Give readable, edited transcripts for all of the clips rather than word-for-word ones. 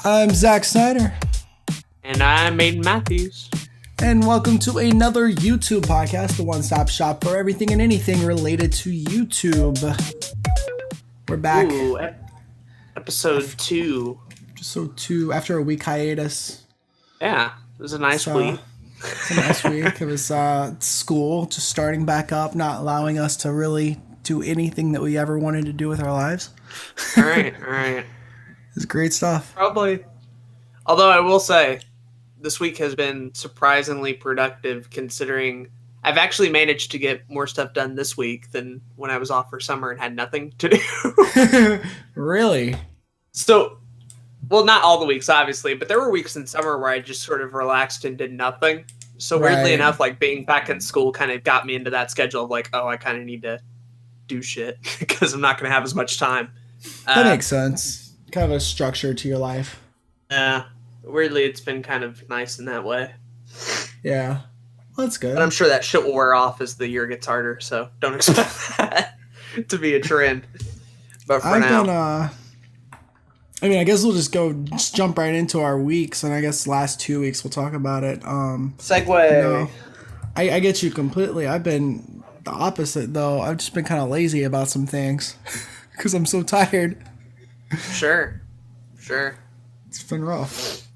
I'm Zach Snyder. And I'm Aden Matthews. And welcome to another YouTube podcast, the one-stop shop for everything and anything related to YouTube. We're back. Ooh, episode 2. Episode 2, after a week hiatus. Yeah, it was a nice week. It's a nice week. It was school just starting back up, not allowing us to really do anything that we ever wanted to do with our lives. All right. It's great stuff. Probably. Although I will say, this week has been surprisingly productive considering I've actually managed to get more stuff done this week than when I was off for summer and had nothing to do. Really? So, well, not all the weeks, obviously, but there were weeks in summer where I just sort of relaxed and did nothing. So weirdly enough, like being back in school kind of got me into that schedule of like, oh, I kind of need to do shit because I'm not going to have as much time. That makes sense. Kind of a structure to your life. Yeah. Weirdly, it's been kind of nice in that way. Yeah. Well, that's good. But I'm sure that shit will wear off as the year gets harder, so don't expect that to be a trend. But for now... I guess we'll just jump right into our weeks, and I guess last 2 weeks we'll talk about it. Segue. I get you completely. I've been the opposite, though. I've just been kind of lazy about some things because I'm so tired. Sure. It's been rough.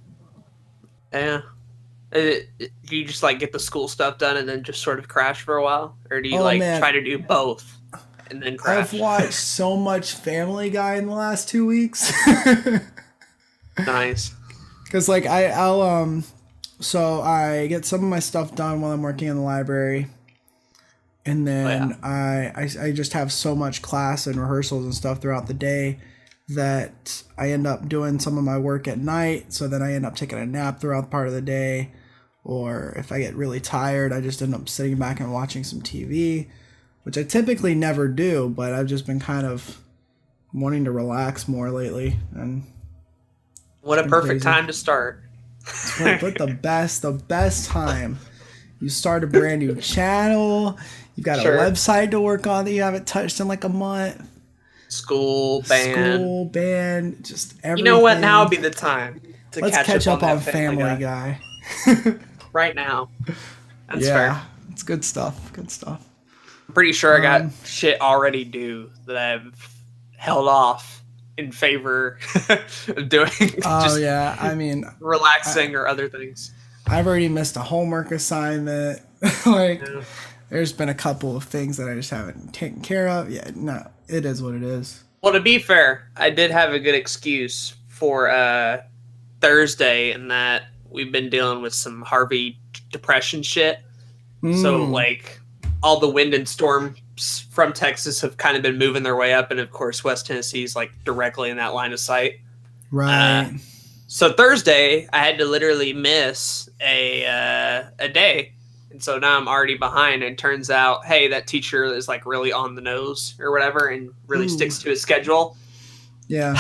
Yeah. Do you just like get the school stuff done and then just sort of crash for a while? Or do you try to do both and then crash? I've watched so much Family Guy in the last 2 weeks. Nice. Because I get some of my stuff done while I'm working in the library. And then I just have so much class and rehearsals and stuff throughout the day that I end up doing some of my work at night. So then I end up taking a nap throughout part of the day. Or if I get really tired, I just end up sitting back and watching some TV, which I typically never do, but I've just been kind of wanting to relax more lately. And what a perfect time to start. But the best time. You start a brand new channel. You've got a website to work on that you haven't touched in like a month. School, band, just everything. You know what? Now would be the time to catch up on Family Guy. Right now. That's fair. It's good stuff. I'm pretty sure I got shit already due that I've held off in favor of doing. Relaxing or other things. I've already missed a homework assignment. There's been a couple of things that I just haven't taken care of. Yeah, no, it is what it is. Well, to be fair, I did have a good excuse for Thursday in that we've been dealing with some Harvey depression shit. So, all the wind and storms from Texas have kind of been moving their way up. And, of course, West Tennessee's, directly in that line of sight. Right. So Thursday, I had to literally miss a day. And so now I'm already behind. And turns out, hey, that teacher is really on the nose or whatever and really sticks to his schedule. Yeah.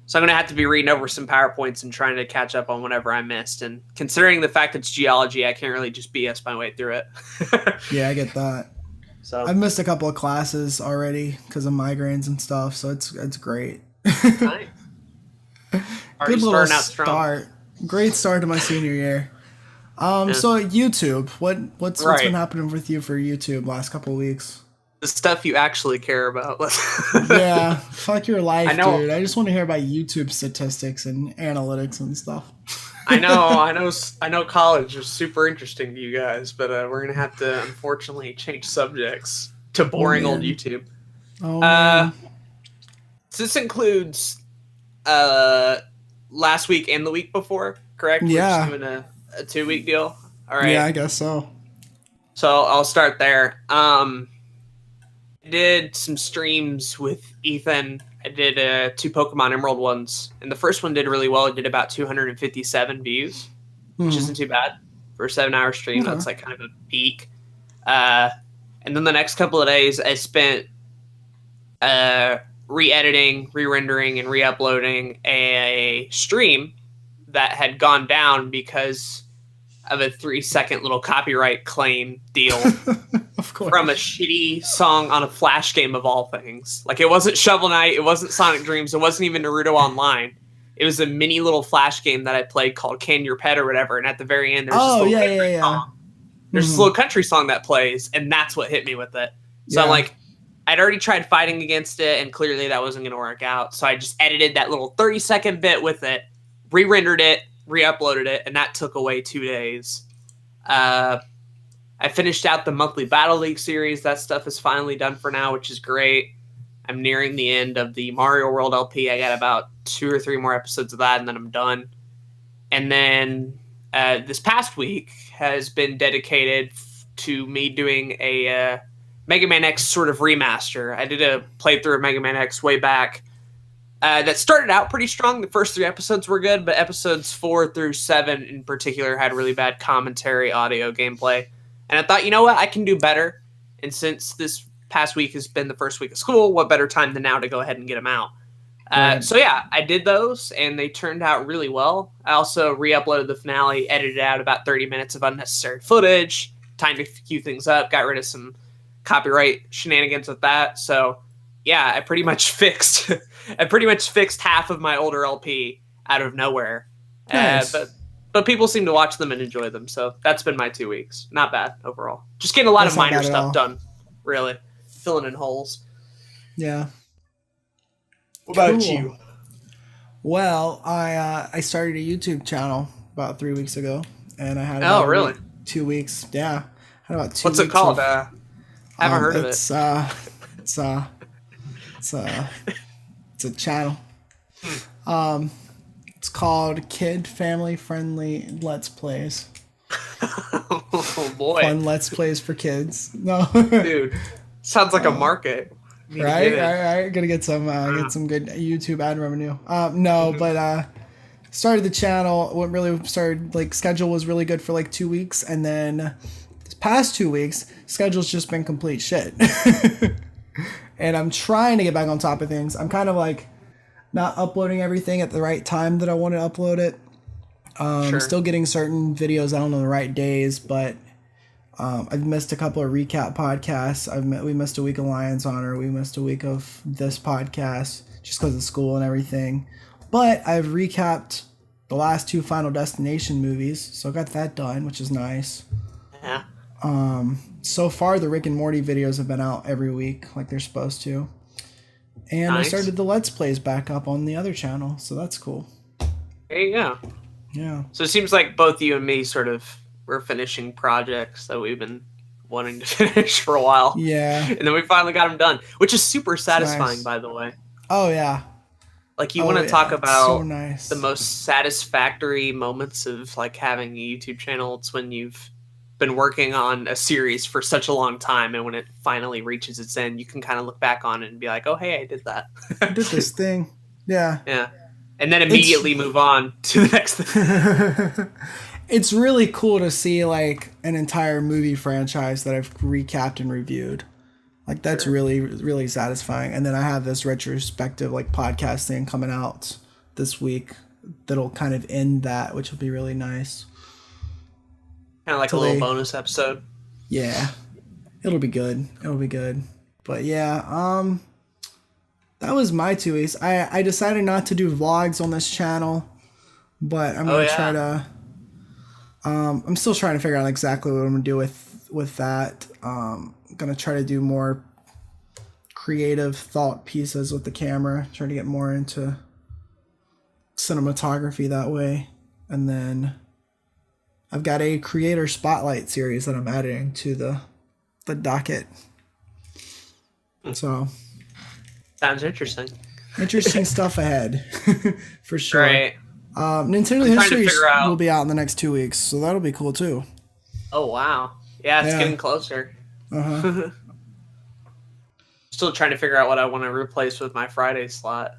So I'm going to have to be reading over some PowerPoints and trying to catch up on whatever I missed. And considering the fact it's geology, I can't really just BS my way through it. Yeah, I get that. So I've missed a couple of classes already because of migraines and stuff. So it's great. Nice. Good little start. Great start to my senior year. So YouTube, what's been happening with you for YouTube last couple of weeks? The stuff you actually care about. Yeah, fuck your life, dude. I just want to hear about YouTube statistics and analytics and stuff. I know college is super interesting to you guys, but we're gonna have to unfortunately change subjects to boring old YouTube. So this includes last week and the week before, correct? Yeah. We're just doing a 2-week deal. All right. Yeah, I guess so. So I'll start there. I did some streams with Ethan. I did 2 Pokemon Emerald ones, and the first one did really well. It did about 257 views, which isn't too bad for a 7-hour stream. Okay. That's kind of a peak. And then the next couple of days, I spent re-editing, re-rendering, and re-uploading a stream that had gone down because of a 3-second little copyright claim deal of course. From a shitty song on a Flash game of all things. It wasn't Shovel Knight, it wasn't Sonic Dreams, it wasn't even Naruto Online. It was a mini little Flash game that I played called Can Your Pet or whatever. And at the very end, there's Oh, this little yeah, country yeah, yeah. song. There's this little country song that plays, and that's what hit me with it. So I'm like, I'd already tried fighting against it, and clearly that wasn't going to work out. So I just edited that little 30-second bit with it, re-rendered it, re-uploaded it, and that took away 2 days. I finished out the monthly Battle League series. That stuff is finally done for now, which is great. I'm nearing the end of the Mario World LP. I got about 2 or 3 more episodes of that, and then I'm done. And then this past week has been dedicated to me doing a Mega Man X sort of remaster. I did a playthrough of Mega Man X way back that started out pretty strong. The first 3 episodes were good, but episodes 4 through 7 in particular had really bad commentary, audio, gameplay. And I thought, you know what? I can do better. And since this past week has been the first week of school, what better time than now to go ahead and get them out? So yeah, I did those, and they turned out really well. I also re-uploaded the finale, edited out about 30 minutes of unnecessary footage, timed a few things up, got rid of some copyright shenanigans with that. So yeah, I pretty much fixed half of my older LP out of nowhere. Nice. But people seem to watch them and enjoy them, so that's been my 2 weeks. Not bad overall. Just getting a lot of minor stuff done, really. Filling in holes. Yeah. What about you? Well, I started a YouTube channel about 3 weeks ago, and I had about really 2 weeks. Yeah, I had about 2 What's weeks. It called? I haven't heard of it. It's a channel. It's called Kid Family Friendly Let's Plays. Oh boy! Fun Let's Plays for kids. No, dude, sounds like a market. Right. Gonna get some good YouTube ad revenue. But started the channel. What really started, like, schedule was really good for like 2 weeks, and then this past 2 weeks, schedule's just been complete shit. And I'm trying to get back on top of things. I'm kind of like not uploading everything at the right time that I want to upload it. Still getting certain videos out on the right days, but I've missed a couple of recap podcasts. We missed a week of Lions Honor. We missed a week of this podcast just because of school and everything. But I've recapped the last 2 Final Destination movies, so I got that done, which is nice. Yeah. So far, the Rick and Morty videos have been out every week, like they're supposed to. And I started the Let's Plays back up on the other channel, so that's cool. There you go. Yeah. So it seems like both you and me sort of were finishing projects that we've been wanting to finish for a while. Yeah. And then we finally got them done, which is super satisfying, nice. By the way. Oh, yeah. Like, you want to talk about nice. The most satisfactory moments of, like, having a YouTube channel. It's when you've been working on a series for such a long time, and when it finally reaches its end, you can kind of look back on it and be like, oh, hey, I did that. I did this thing. Yeah. Yeah. And then immediately move on to the next thing. It's really cool to see, like, an entire movie franchise that I've recapped and reviewed. Like, that's really, really satisfying. And then I have this retrospective, like, podcast thing coming out this week that'll kind of end that, which will be really nice. Kind of like a little bonus episode. Yeah. It'll be good. But yeah, that was my 2 weeks. I decided not to do vlogs on this channel, but I'm going to try to... I'm still trying to figure out exactly what I'm going to do with that. I'm going to try to do more creative thought pieces with the camera. Try to get more into cinematography that way. And then I've got a creator spotlight series that I'm adding to the docket. So... Sounds interesting. Interesting stuff ahead, for sure. Right. Nintendo History will be out in the next 2 weeks, so that'll be cool too. Oh wow! Yeah, it's getting closer. Still trying to figure out what I want to replace with my Friday slot.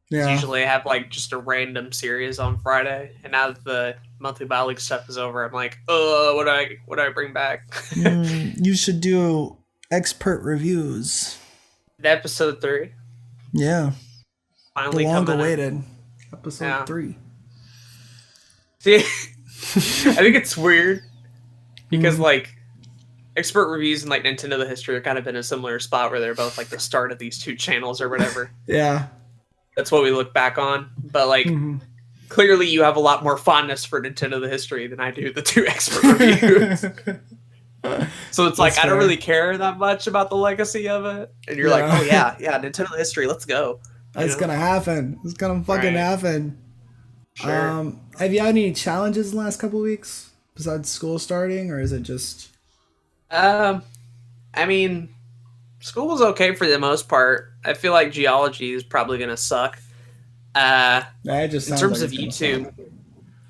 Yeah. Usually I have like just a random series on Friday, and now that the monthly Battle League stuff is over, I'm like, what do I bring back? You should do expert reviews. Episode 3. Yeah. Finally the long-awaited episode 3. See, I think it's weird because like expert reviews and like Nintendo the History are kind of in a similar spot where they're both like the start of these 2 channels or whatever. Yeah. that's what we look back on. But like, clearly, you have a lot more fondness for Nintendo the history than I do the 2 expert reviews. So it's like, I don't really care that much about the legacy of it. And you're like, oh yeah, Nintendo history, let's go. It's gonna happen. It's gonna fucking happen. Sure. Have you had any challenges in the last couple of weeks besides school starting, or is it just? I mean, school was okay for the most part. I feel like geology is probably gonna suck. Just in terms of YouTube,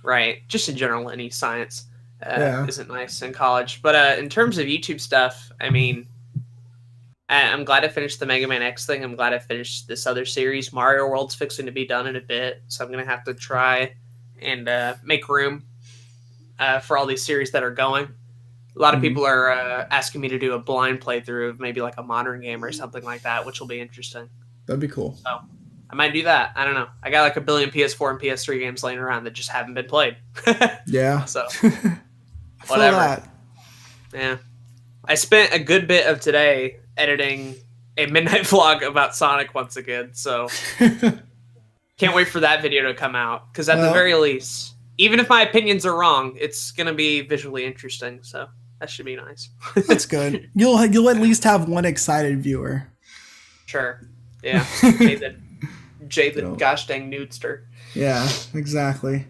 right? Just in general, any science isn't nice in college. But in terms of YouTube stuff, I mean, I'm glad I finished the Mega Man X thing. I'm glad I finished this other series. Mario World's fixing to be done in a bit, so I'm gonna have to try and make room for all these series that are going. A lot of people are asking me to do a blind playthrough of maybe like a modern game or something like that, which will be interesting. That'd be cool. So I might do that. I don't know. I got like a billion PS4 and PS3 games laying around that just haven't been played. Yeah. So whatever. Yeah. I spent a good bit of today editing a midnight vlog about Sonic once again. So can't wait for that video to come out. Because at the very least, even if my opinions are wrong, it's going to be visually interesting. So that should be nice. That's good. You'll at least have one excited viewer. Sure. Yeah. Jay the gosh dang nudester. Yeah, exactly.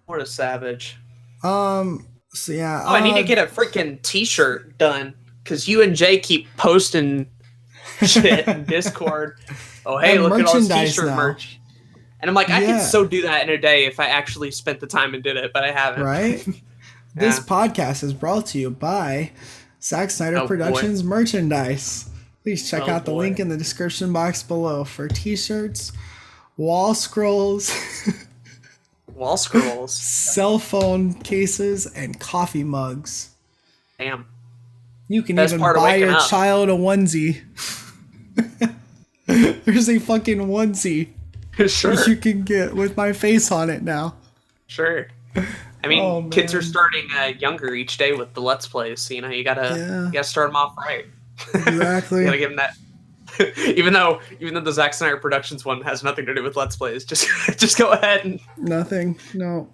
What a savage. So yeah. I need to get a freaking t-shirt done because you and Jay keep posting shit in Discord. Oh, hey, look at all this t-shirt merch. And I'm like, I could so do that in a day if I actually spent the time and did it, but I haven't. Right? This podcast is brought to you by Zack Snyder Productions merchandise. Please check out the link in the description box below for t-shirts, wall scrolls, cell phone cases, and coffee mugs. Damn. You can even buy your child a onesie. There's a fucking onesie. Sure. You can get with my face on it now. Sure. I mean, kids are starting younger each day with the Let's Plays, so you gotta start them off right. Exactly. You gotta give them that. even though the Zack Snyder Productions one has nothing to do with Let's Plays, just go ahead and nothing. No,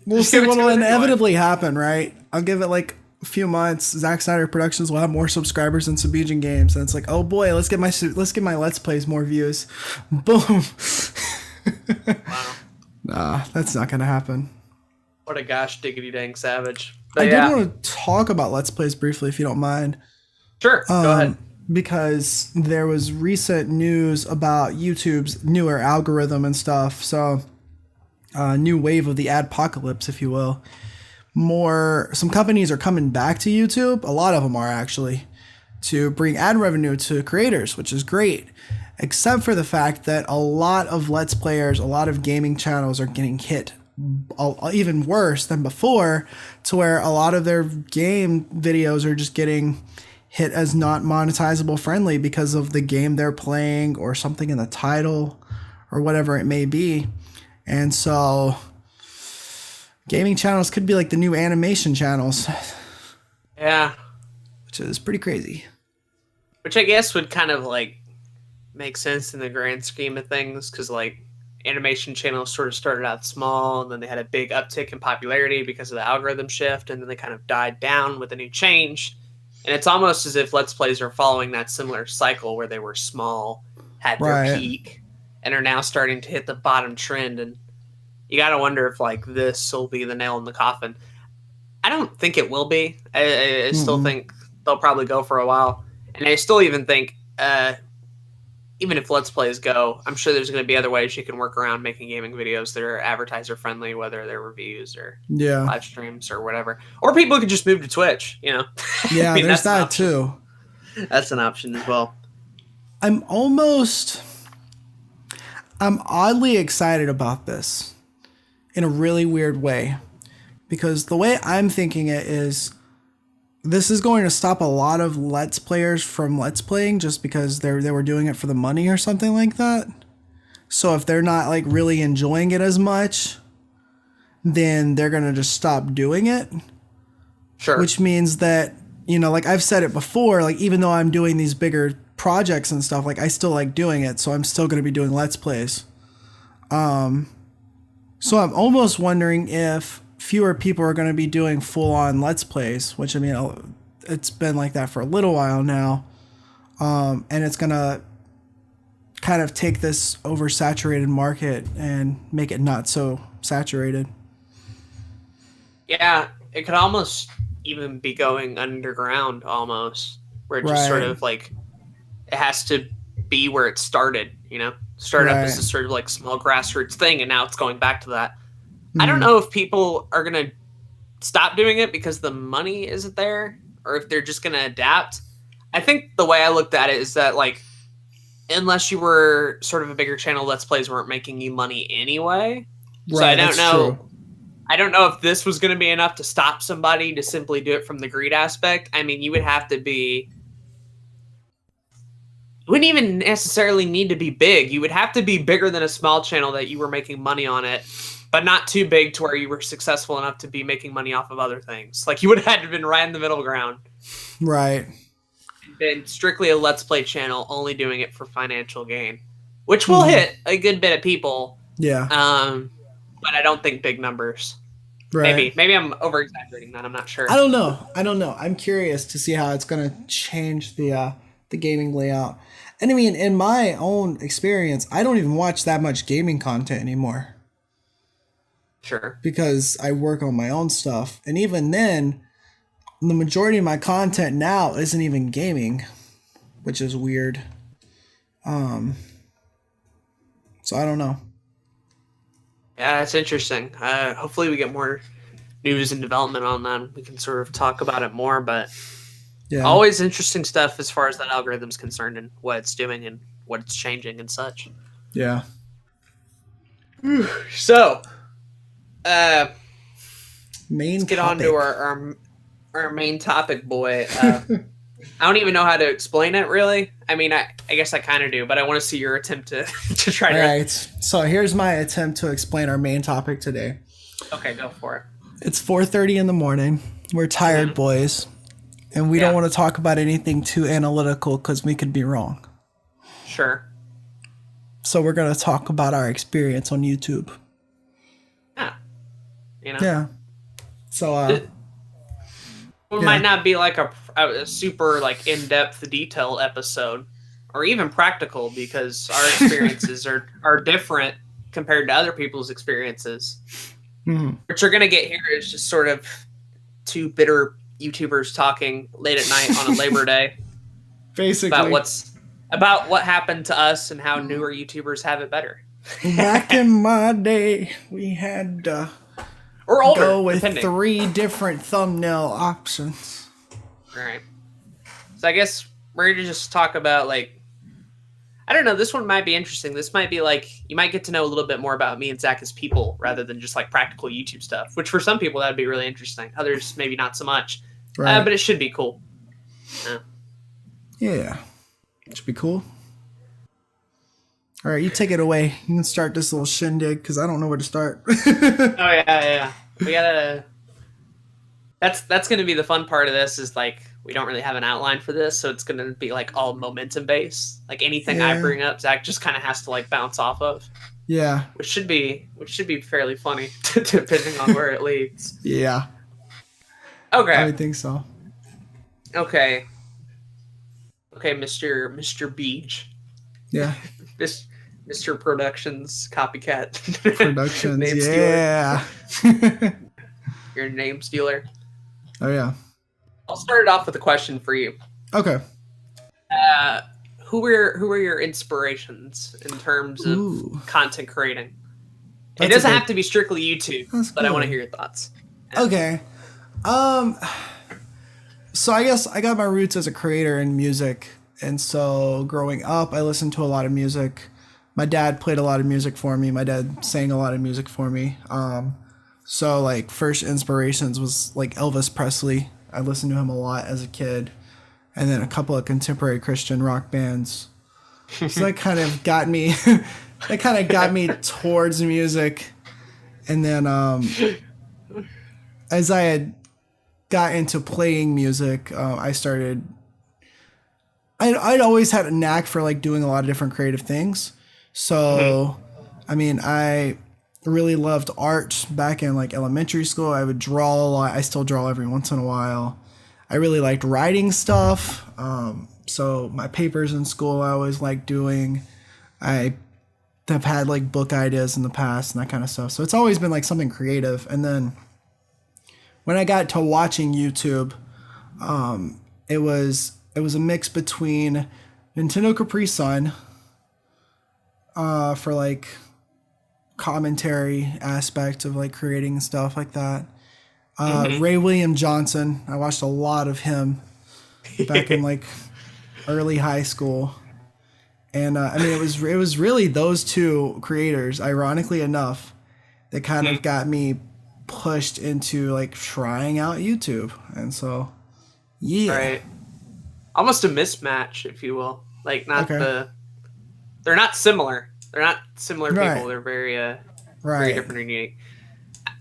we'll see what will inevitably happen, right? I'll give it like a few months. Zack Snyder Productions will have more subscribers than Subijin Games, and it's like, oh boy, let's get my Let's Plays more views. Boom. Wow. Nah, that's not gonna happen. What a gosh diggity dang savage. But I did want to talk about Let's Plays briefly, if you don't mind. Sure, go ahead. Because there was recent news about YouTube's newer algorithm and stuff. So, new wave of the adpocalypse, if you will. Some companies are coming back to YouTube. A lot of them are actually, to bring ad revenue to creators, which is great. Except for the fact that a lot of Let's Players, a lot of gaming channels are getting hit even worse than before, to where a lot of their game videos are just getting hit as not monetizable friendly because of the game they're playing or something in the title or whatever it may be. And so gaming channels could be like the new animation channels. Yeah. Which is pretty crazy. Which I guess would kind of like make sense in the grand scheme of things, because like animation channels sort of started out small and then they had a big uptick in popularity because of the algorithm shift, and then they kind of died down with a new change. And it's almost as if Let's Plays are following that similar cycle where they were small, had their peak, and are now starting to hit the bottom trend. And you got to wonder if like this will be the nail in the coffin. I don't think it will be. I still think they'll probably go for a while. And I still even think, even if Let's Plays go, I'm sure there's going to be other ways you can work around making gaming videos that are advertiser friendly, whether they're reviews or live streams or whatever. Or people could just move to Twitch, you know? Yeah, I mean, there's that too. That's an option as well. I'm oddly excited about this in a really weird way, because the way I'm thinking it is, this is going to stop a lot of Let's Players from Let's Playing just because they were doing it for the money or something like that. So if they're not like really enjoying it as much, then they're going to just stop doing it. Sure. Which means that, you know, like I've said it before, like even though I'm doing these bigger projects and stuff, like I still like doing it. So I'm still going to be doing Let's Plays. So I'm almost wondering if fewer people are going to be doing full-on Let's Plays, which I mean, it's been like that for a little while now. And it's going to kind of take this oversaturated market and make it not so saturated. Yeah, it could almost even be going underground almost, where it just sort of like, it has to be where it started, you know? Started up as a sort of like small grassroots thing, and now it's going back to that. I don't know if people are going to stop doing it because the money isn't there, or if they're just going to adapt. I think the way I looked at it is that, like, unless you were sort of a bigger channel, Let's Plays weren't making you money anyway. Right, so I don't know. True. I don't know if this was going to be enough to stop somebody to simply do it from the greed aspect. I mean, you would have to be... You wouldn't even necessarily need to be big. You would have to be bigger than a small channel that you were making money on it, but not too big to where you were successful enough to be making money off of other things. Like, you would have had to have been right in the middle ground. Right. Been strictly a Let's Play channel, only doing it for financial gain, which will hit a good bit of people. Yeah. But I don't think big numbers. Right. Maybe I'm over exaggerating that. I'm not sure. I don't know. I'm curious to see how it's going to change the gaming layout. And I mean, in my own experience, I don't even watch that much gaming content anymore. Sure. Because I work on my own stuff, and even then, the majority of my content now isn't even gaming, which is weird. So I don't know. Yeah, it's interesting. Hopefully we get more news and development on that. We can sort of talk about it more, but always interesting stuff as far as that algorithm's concerned and what it's doing and what it's changing and such. Yeah. So, let's get on to our main topic, boy. I don't even know how to explain it, really. I mean, I guess I kind of do, but I want to see your attempt to try to... All right, so here's my attempt to explain our main topic today. Okay, go for it. It's 4:30 in the morning. We're tired, boys. And we don't want to talk about anything too analytical because we could be wrong. Sure. So we're going to talk about our experience on YouTube. Yeah. You know? Yeah. So, it might not be like a super like in-depth detailed episode or even practical, because our experiences are different compared to other people's experiences. Mm-hmm. What you're going to get here is just sort of two bitter YouTubers talking late at night on a Labor Day. Basically. About what happened to us and how newer YouTubers have it better. Back in my day, we had or older, go with depending. 3 different thumbnail options. All right. So I guess we're going to just talk about, like, I don't know, this one might be interesting. This might be like, you might get to know a little bit more about me and Zach as people rather than just like practical YouTube stuff, which for some people that would be really interesting. Others, maybe not so much. Right. But it should be cool. Yeah. It should be cool. All right, you take it away. You can start this little shindig because I don't know where to start. Yeah. We gotta... That's going to be the fun part of this, is like, we don't really have an outline for this, so it's going to be like all momentum based. Like anything I bring up, Zach just kind of has to like bounce off of. Yeah. Which should be fairly funny, depending on where it leads. Yeah. Okay. I think so. Okay, Mr. Beach. Yeah. Mr. Productions copycat. Productions. Name yeah. stealer. Your name stealer. Oh yeah. I'll start it off with a question for you. Okay. Who were your inspirations in terms of content creating? It doesn't have to be strictly YouTube, but I want to hear your thoughts. Okay. So I guess I got my roots as a creator in music, and so growing up, I listened to a lot of music. My dad played a lot of music for me. My dad sang a lot of music for me. So like first inspirations was like Elvis Presley. I listened to him a lot as a kid, and then a couple of contemporary Christian rock bands. So that kind of got me, towards music. And then as I had got into playing music, I'd always had a knack for like doing a lot of different creative things. So I mean, I really loved art back in like elementary school. I would draw a lot. I still draw every once in a while. I really liked writing stuff. So my papers in school I always liked doing. I have had like book ideas in the past and that kind of stuff. So it's always been like something creative. And then when I got to watching YouTube, it was a mix between Nintendo Capri Sun for like commentary aspect of like creating stuff like that. Ray William Johnson, I watched a lot of him back in like early high school. And I mean, it was really those two creators, ironically enough, that kind of got me pushed into like trying out YouTube. And so, yeah. Right. Almost a mismatch, if you will. Like, they're not similar. They're not similar people. Right. They're very different and unique.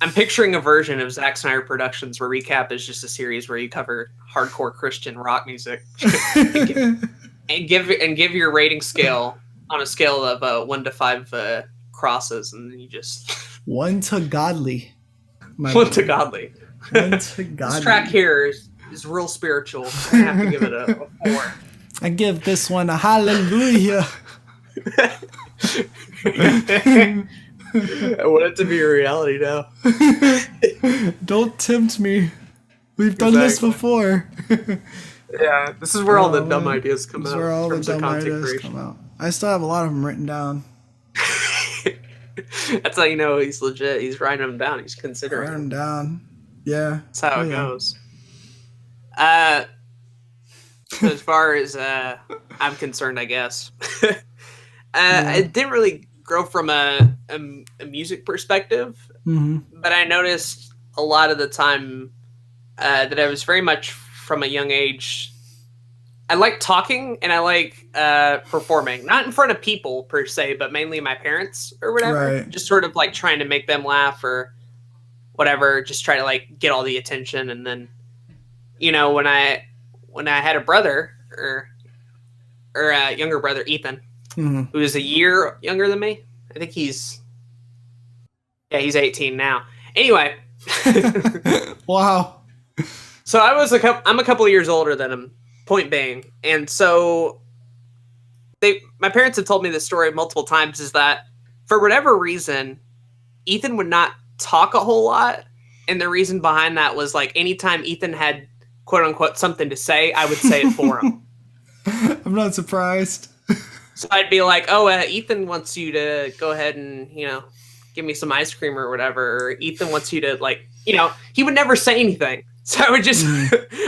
I'm picturing a version of Zack Snyder Productions where Recap is just a series where you cover hardcore Christian rock music and give your rating scale on a scale of 1 to 5 crosses, and then you just 1 to godly. 1 to godly. 1 to godly. This track here is real spiritual. I have to give it a 4. I give this one a hallelujah. I want it to be a reality now. Don't tempt me. We've done this before. Yeah, this is where all the dumb ideas come out. This is where all the dumb ideas come out. I still have a lot of them written down. That's how you know he's legit. He's writing them down. He's considering them down. Yeah. That's how it goes. So as far as I'm concerned, I guess. I didn't really grow from a music perspective, but I noticed a lot of the time that I was very much from a young age. I like talking and I like performing, not in front of people per se, but mainly my parents or whatever. Right. Just sort of like trying to make them laugh or whatever. Just try to like get all the attention. And then, when I had a brother or a younger brother, Ethan, who is a year younger than me. I think he's 18 now. Anyway. Wow. So I'm a couple of years older than him, point being. And so my parents have told me this story multiple times, is that for whatever reason, Ethan would not talk a whole lot. And the reason behind that was like anytime Ethan had quote unquote something to say, I would say it for him. I'm not surprised. So I'd be like, oh, Ethan wants you to go ahead and, give me some ice cream or whatever. Or Ethan wants you to like, he would never say anything. So I would just,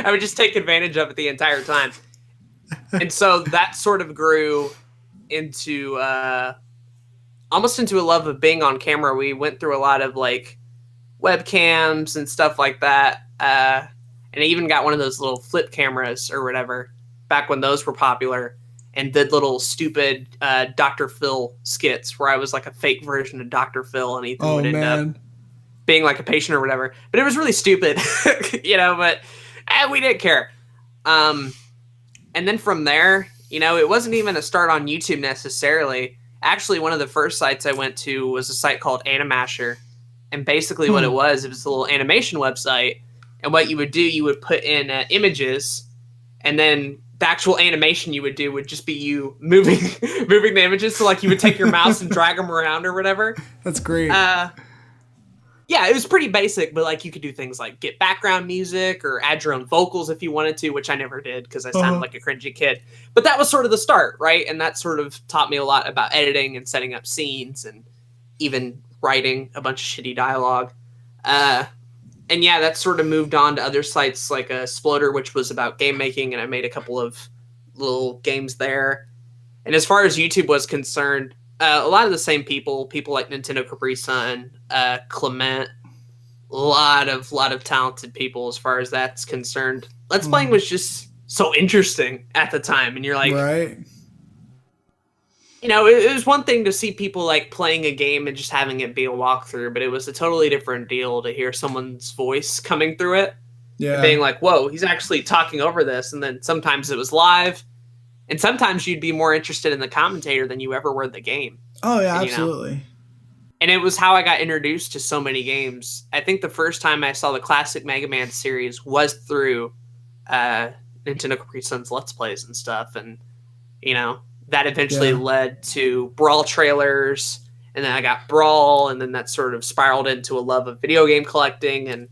I would just take advantage of it the entire time. And so that sort of grew into, almost into a love of being on camera. We went through a lot of like webcams and stuff like that. And I even got one of those little flip cameras or whatever back when those were popular, and did little stupid Dr. Phil skits where I was like a fake version of Dr. Phil, and Ethan would end up being like a patient or whatever. But it was really stupid, but we didn't care. And then from there, it wasn't even a start on YouTube necessarily. Actually, one of the first sites I went to was a site called Animasher. And basically what it was a little animation website. And what you would do, you would put in images, and then the actual animation you would do would just be you moving the images. So like you would take your mouse and drag them around or whatever. That's great. Yeah, it was pretty basic, but like you could do things like get background music or add your own vocals if you wanted to, which I never did because I sounded like a cringy kid. But that was sort of the start, right? And that sort of taught me a lot about editing and setting up scenes and even writing a bunch of shitty dialogue. And yeah, that sort of moved on to other sites like Sploder, which was about game making, and I made a couple of little games there. And as far as YouTube was concerned, a lot of the same people like Nintendo Capri Sun, Clement, a lot of talented people as far as that's concerned. Let's Playing was just so interesting at the time, and you're like, right. It was one thing to see people like playing a game and just having it be a walkthrough, but it was a totally different deal to hear someone's voice coming through it. Yeah. And being like, whoa, he's actually talking over this. And then sometimes it was live, and sometimes you'd be more interested in the commentator than you ever were in the game. Oh, yeah, absolutely. And it was how I got introduced to so many games. I think the first time I saw the classic Mega Man series was through Nintendo Capri Sun's Let's Plays and stuff. And, that eventually led to Brawl trailers. And then I got Brawl. And then that sort of spiraled into a love of video game collecting. And,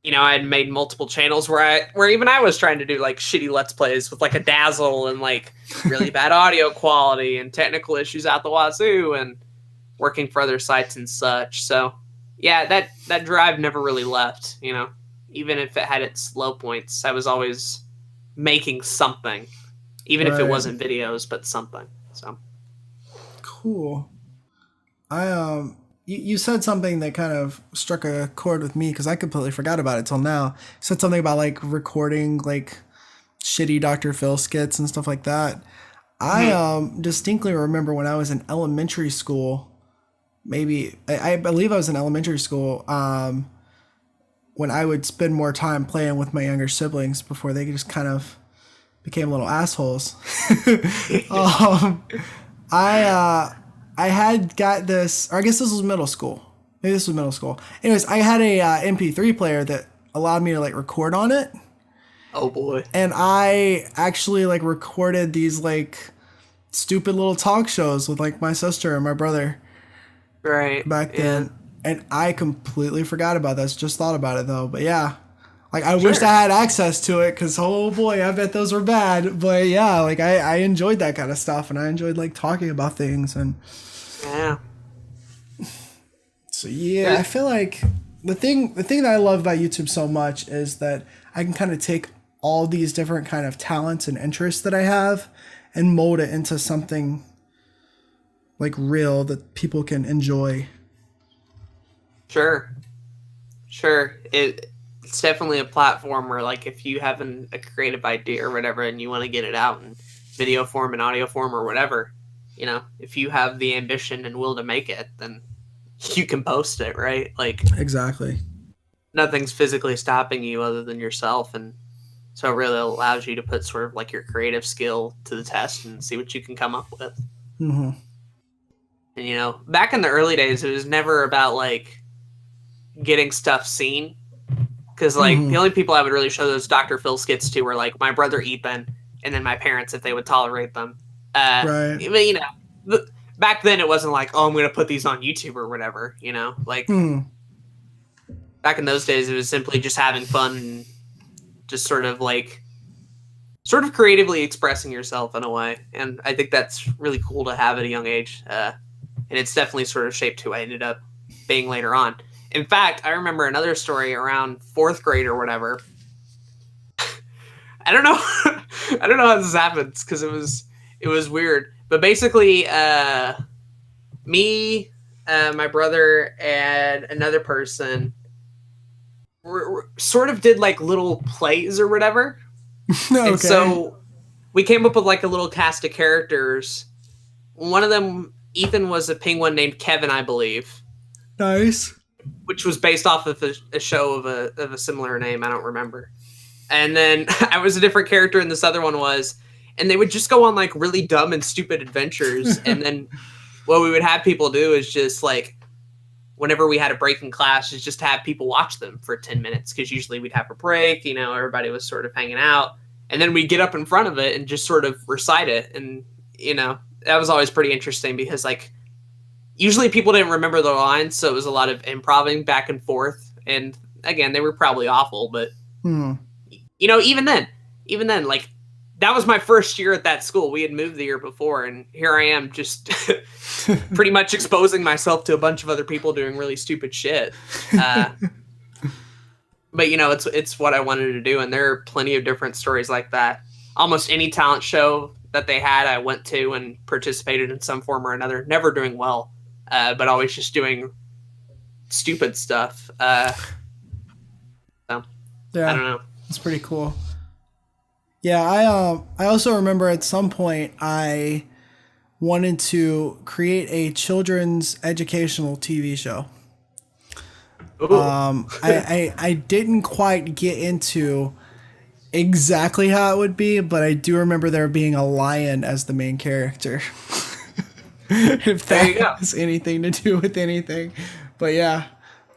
I had made multiple channels where even I was trying to do like shitty Let's Plays with like a dazzle and like really bad audio quality and technical issues out the wazoo and working for other sites and such. So yeah, that drive never really left, even if it had its low points. I was always making something, even if it wasn't videos, but something. So cool. You said something that kind of struck a chord with me because I completely forgot about it till now. You said something about like recording like shitty Dr. Phil skits and stuff like that. I distinctly remember when I was in elementary school, maybe I believe I was in elementary school, when I would spend more time playing with my younger siblings before they just kind of became little assholes. I had got this, or I guess this was middle school. Maybe this was middle school. Anyways, I had a MP3 player that allowed me to like record on it. Oh boy. And I actually like recorded these like stupid little talk shows with like my sister and my brother. Right. Back then. And I completely forgot about this. Just thought about it though. But yeah. Like I wished I had access to it because oh boy, I bet those were bad. But yeah, like I enjoyed that kind of stuff and I enjoyed like talking about things and yeah. So yeah, I feel like the thing that I love about YouTube so much is that I can kind of take all these different kind of talents and interests that I have and mold it into something like real that people can enjoy. Sure. It's definitely a platform where like if you have a creative idea or whatever and you want to get it out in video form and audio form or whatever, if you have the ambition and will to make it, then you can post it, right? Like exactly. Nothing's physically stopping you other than yourself, and so it really allows you to put sort of like your creative skill to the test and see what you can come up with. Mm-hmm. And back in the early days, it was never about like getting stuff seen, because like the only people I would really show those Dr. Phil skits to were like my brother Ethan and then my parents if they would tolerate them. Right. But, back then it wasn't like, oh, I'm going to put these on YouTube or whatever, like back in those days, it was simply just having fun and just sort of creatively expressing yourself in a way. And I think that's really cool to have at a young age. And it's definitely sort of shaped who I ended up being later on. In fact, I remember another story around 4th grade or whatever. I don't know how this happens because it was weird. But basically, me, my brother, and another person sort of did like little plays or whatever. Okay. And so we came up with like a little cast of characters. One of them, Ethan, was a penguin named Kevin, I believe. Nice. Which was based off of a show of a similar name. I don't remember. And then I was a different character and this other one was. And they would just go on like really dumb and stupid adventures. And then what we would have people do is just like, whenever we had a break in class, is just have people watch them for 10 minutes. Because usually we'd have a break, everybody was sort of hanging out. And then we'd get up in front of it and just sort of recite it. And, that was always pretty interesting because like, usually people didn't remember the lines. So it was a lot of improvising back and forth. And again, they were probably awful, but even then, like, that was my first year at that school. We had moved the year before, and here I am just pretty much exposing myself to a bunch of other people doing really stupid shit. But, it's what I wanted to do, and there are plenty of different stories like that. Almost any talent show that they had, I went to and participated in some form or another. Never doing well, but always just doing stupid stuff. So, yeah, I don't know. It's pretty cool. Yeah, I also remember at some point I wanted to create a children's educational TV show. I didn't quite get into exactly how it would be, but I do remember there being a lion as the main character. if that has anything to do with anything. But yeah.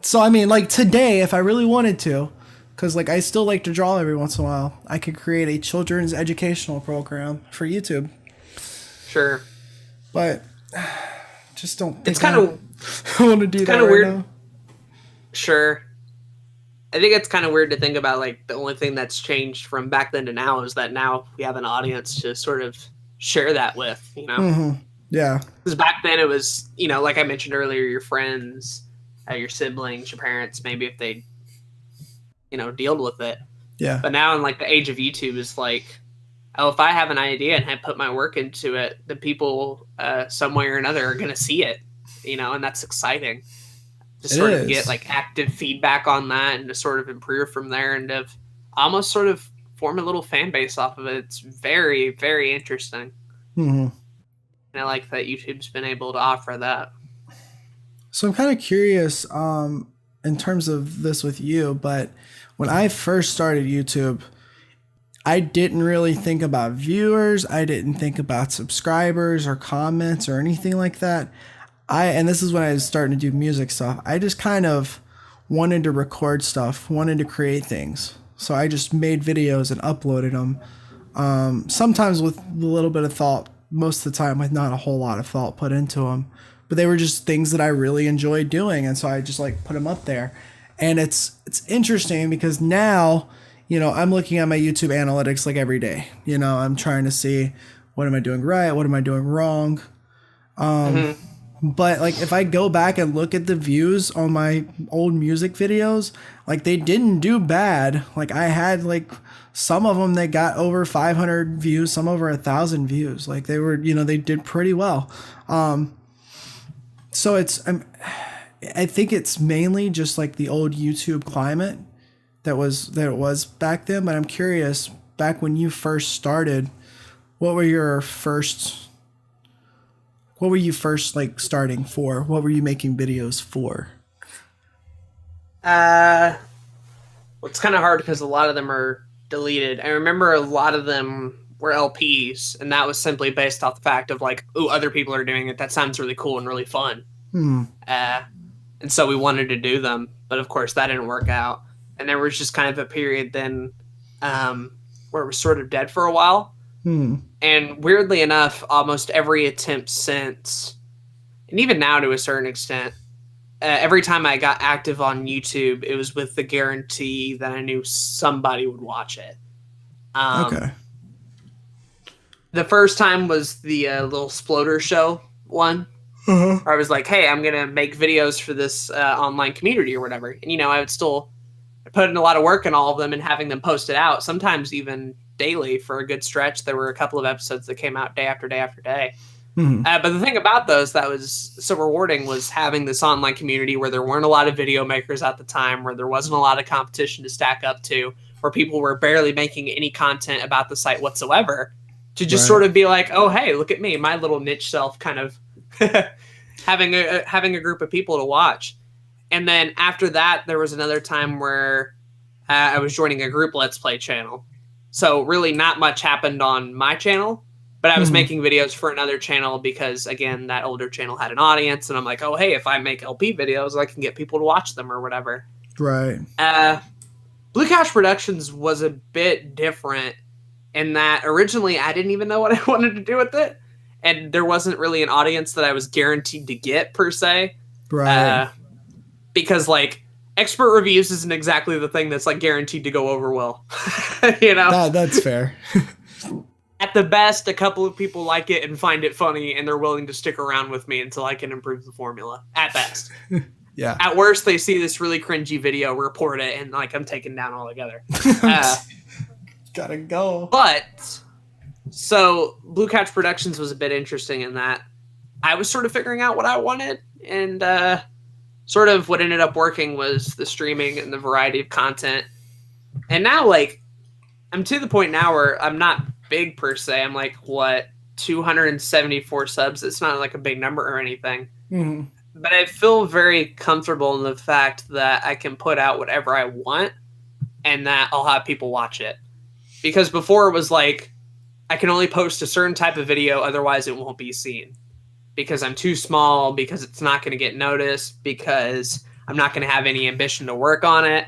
So, I mean, like today, if I really wanted to, because like I still like to draw every once in a while, I could create a children's educational program for YouTube. Sure. But just don't think it's kind of I want to do that kind of right weird now. Sure. I think it's kind of weird to think about, like, the only thing that's changed from back then to now is that now we have an audience to sort of share that with, you know? Mm-hmm. Yeah. Because back then it was, you know, like I mentioned earlier, your friends, your siblings, your parents, maybe if they, you know, dealt with it. Yeah. But now in, like, the age of YouTube is like, oh, if I have an idea and I put my work into it, the people some way or another are going to see it, you know, and that's exciting. To sort of get like active feedback on that and to sort of improve from there and to almost sort of form a little fan base off of it. It's very, very interesting. Mm-hmm. And I like that YouTube's been able to offer that. So I'm kind of curious in terms of this with you, but when I first started YouTube, I didn't really think about viewers. I didn't think about subscribers or comments or anything like that. And this is when I was starting to do music stuff. I just kind of wanted to record stuff, wanted to create things. So I just made videos and uploaded them. Sometimes with a little bit of thought, most of the time with not a whole lot of thought put into them. But they were just things that I really enjoyed doing. And so I just like put them up there. And it's interesting because now, you know, I'm looking at my YouTube analytics like every day. You know, I'm trying to see what am I doing right? What am I doing wrong? But like if I go back and look at the views on my old music videos, like they didn't do bad. Like I had like some of them that got over 500 views, some over 1,000 views. Like they were, you know, they did pretty well. So I think it's mainly just like the old YouTube climate that it was back then. But I'm curious, back when you first started, what were you first like starting for? What were you making videos for? Well, it's kind of hard because a lot of them are deleted. I remember a lot of them were LPs, and that was simply based off the fact of like, oh, other people are doing it. That sounds really cool and really fun. And so we wanted to do them, but of course that didn't work out. And there was just kind of a period then where it was sort of dead for a while. And weirdly enough, almost every attempt since, and even now to a certain extent, every time I got active on YouTube, it was with the guarantee that I knew somebody would watch it. Okay. The first time was the little Sploder show one. Where I was like, hey, I'm going to make videos for this online community or whatever. And, you know, I would still put in a lot of work in all of them and having them posted out, sometimes even daily for a good stretch. There were a couple of episodes that came out day after day after day. But the thing about those that was so rewarding was having this online community where there weren't a lot of video makers at the time, where there wasn't a lot of competition to stack up to, where people were barely making any content about the site whatsoever, to just sort of be like, oh, hey, look at me, my little niche self kind of having a group of people to watch. And then after that, there was another time where I was joining a group Let's Play channel. So really not much happened on my channel, but I was making videos for another channel because, again, that older channel had an audience. And I'm like, oh, hey, if I make LP videos, I can get people to watch them or whatever. Right. Blue Couch Productions was a bit different in that originally I didn't even know what I wanted to do with it. And there wasn't really an audience that I was guaranteed to get, per se. Right. Because, like, expert reviews isn't exactly the thing that's, like, guaranteed to go over well. You know? That's fair. At the best, a couple of people like it and find it funny, and they're willing to stick around with me until I can improve the formula. At best. Yeah. At worst, they see this really cringy video, report it, and, like, I'm taken down altogether. Gotta go. But... So, Blue Couch Productions was a bit interesting in that I was sort of figuring out what I wanted, and sort of what ended up working was the streaming and the variety of content. And now, like, I'm to the point now where I'm not big per se. I'm like, 274 subs. It's not like a big number or anything. But I feel very comfortable in the fact that I can put out whatever I want and that I'll have people watch it. Because before it was like, I can only post a certain type of video, otherwise it won't be seen. because I'm too small, because it's not going to get noticed, because I'm not going to have any ambition to work on it.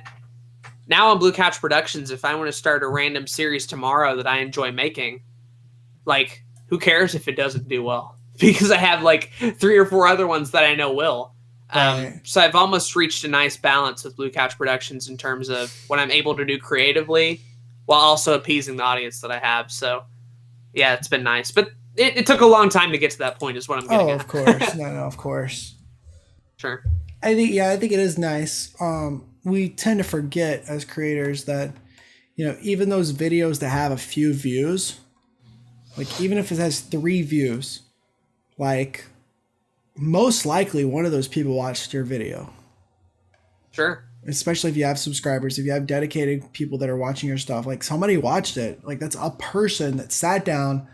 Now on Blue Couch Productions, if I want to start a random series tomorrow that I enjoy making, like, who cares if it doesn't do well? Because I have like 3 or 4 other ones that I know will. Right. So I've almost reached a nice balance with Blue Couch Productions in terms of what I'm able to do creatively while also appeasing the audience that I have. So, yeah, it's been nice. But it took a long time to get to that point is what I'm getting at. Of course. No, of course. Sure. I think it is nice. We tend to forget as creators that, even those videos that have a few views, like even if it has 3 views, like most likely one of those people watched your video. Sure. Especially if you have subscribers, if you have dedicated people that are watching your stuff, like somebody watched it. Like that's a person that sat down,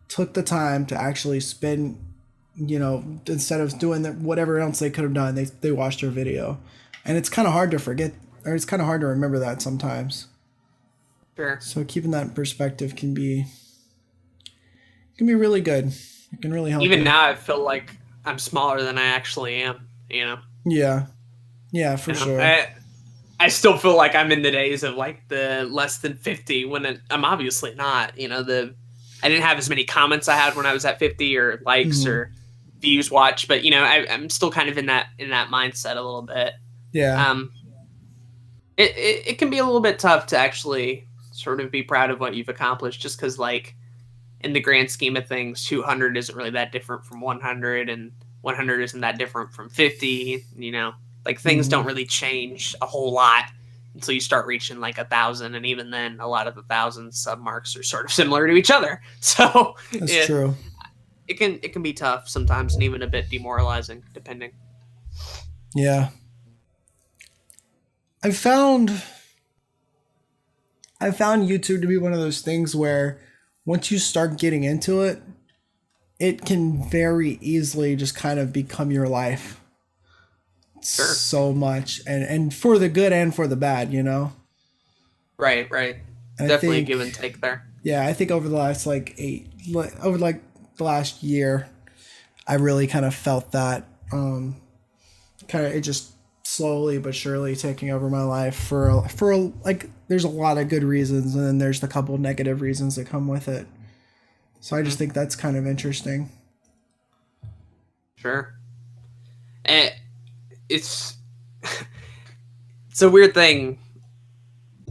took the time to actually spend, instead of doing whatever else they could have done, they watched your video. And it's kind of hard to forget, or it's kind of hard to remember that sometimes. Sure. So keeping that in perspective can be really good. It can really help. Even now, I feel like I'm smaller than I actually am, Yeah, for sure. I still feel like I'm in the days of like the less than 50 when I'm obviously not. I didn't have as many comments I had when I was at 50 or likes or views watched, but I'm still kind of in that mindset a little bit. Yeah. It can be a little bit tough to actually sort of be proud of what you've accomplished, just because like in the grand scheme of things, 200 isn't really that different from 100, and 100 isn't that different from 50. Like things don't really change a whole lot until you start reaching like 1,000, and even then, a lot of the 1,000 sub marks are sort of similar to each other. So that's true. It can be tough sometimes, and even a bit demoralizing, depending. Yeah. I found YouTube to be one of those things where once you start getting into it, it can very easily just kind of become your life. Sure. So much, and for the good and for the bad, Right. Definitely a give and take there. Yeah, I think over the last the last year, I really kind of felt that it just slowly but surely taking over my life for like there's a lot of good reasons, and then there's a couple negative reasons that come with it. So I just think that's kind of interesting. Sure. And it's a weird thing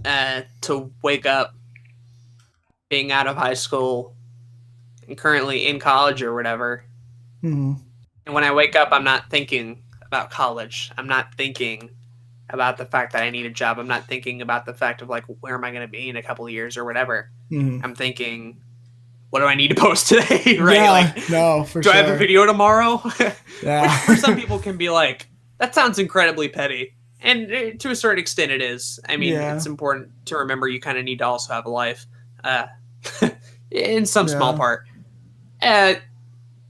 to wake up being out of high school and currently in college or whatever. Mm-hmm. And when I wake up, I'm not thinking about college. I'm not thinking about the fact that I need a job. I'm not thinking about the fact of like, where am I going to be in a couple of years or whatever. Mm-hmm. I'm thinking, what do I need to post today? Right? Yeah, like, no, for do sure. I have a video tomorrow? Yeah. Which for some people can be like, that sounds incredibly petty. And to a certain extent it is. I mean, It's important to remember you kind of need to also have a life. In some small part. But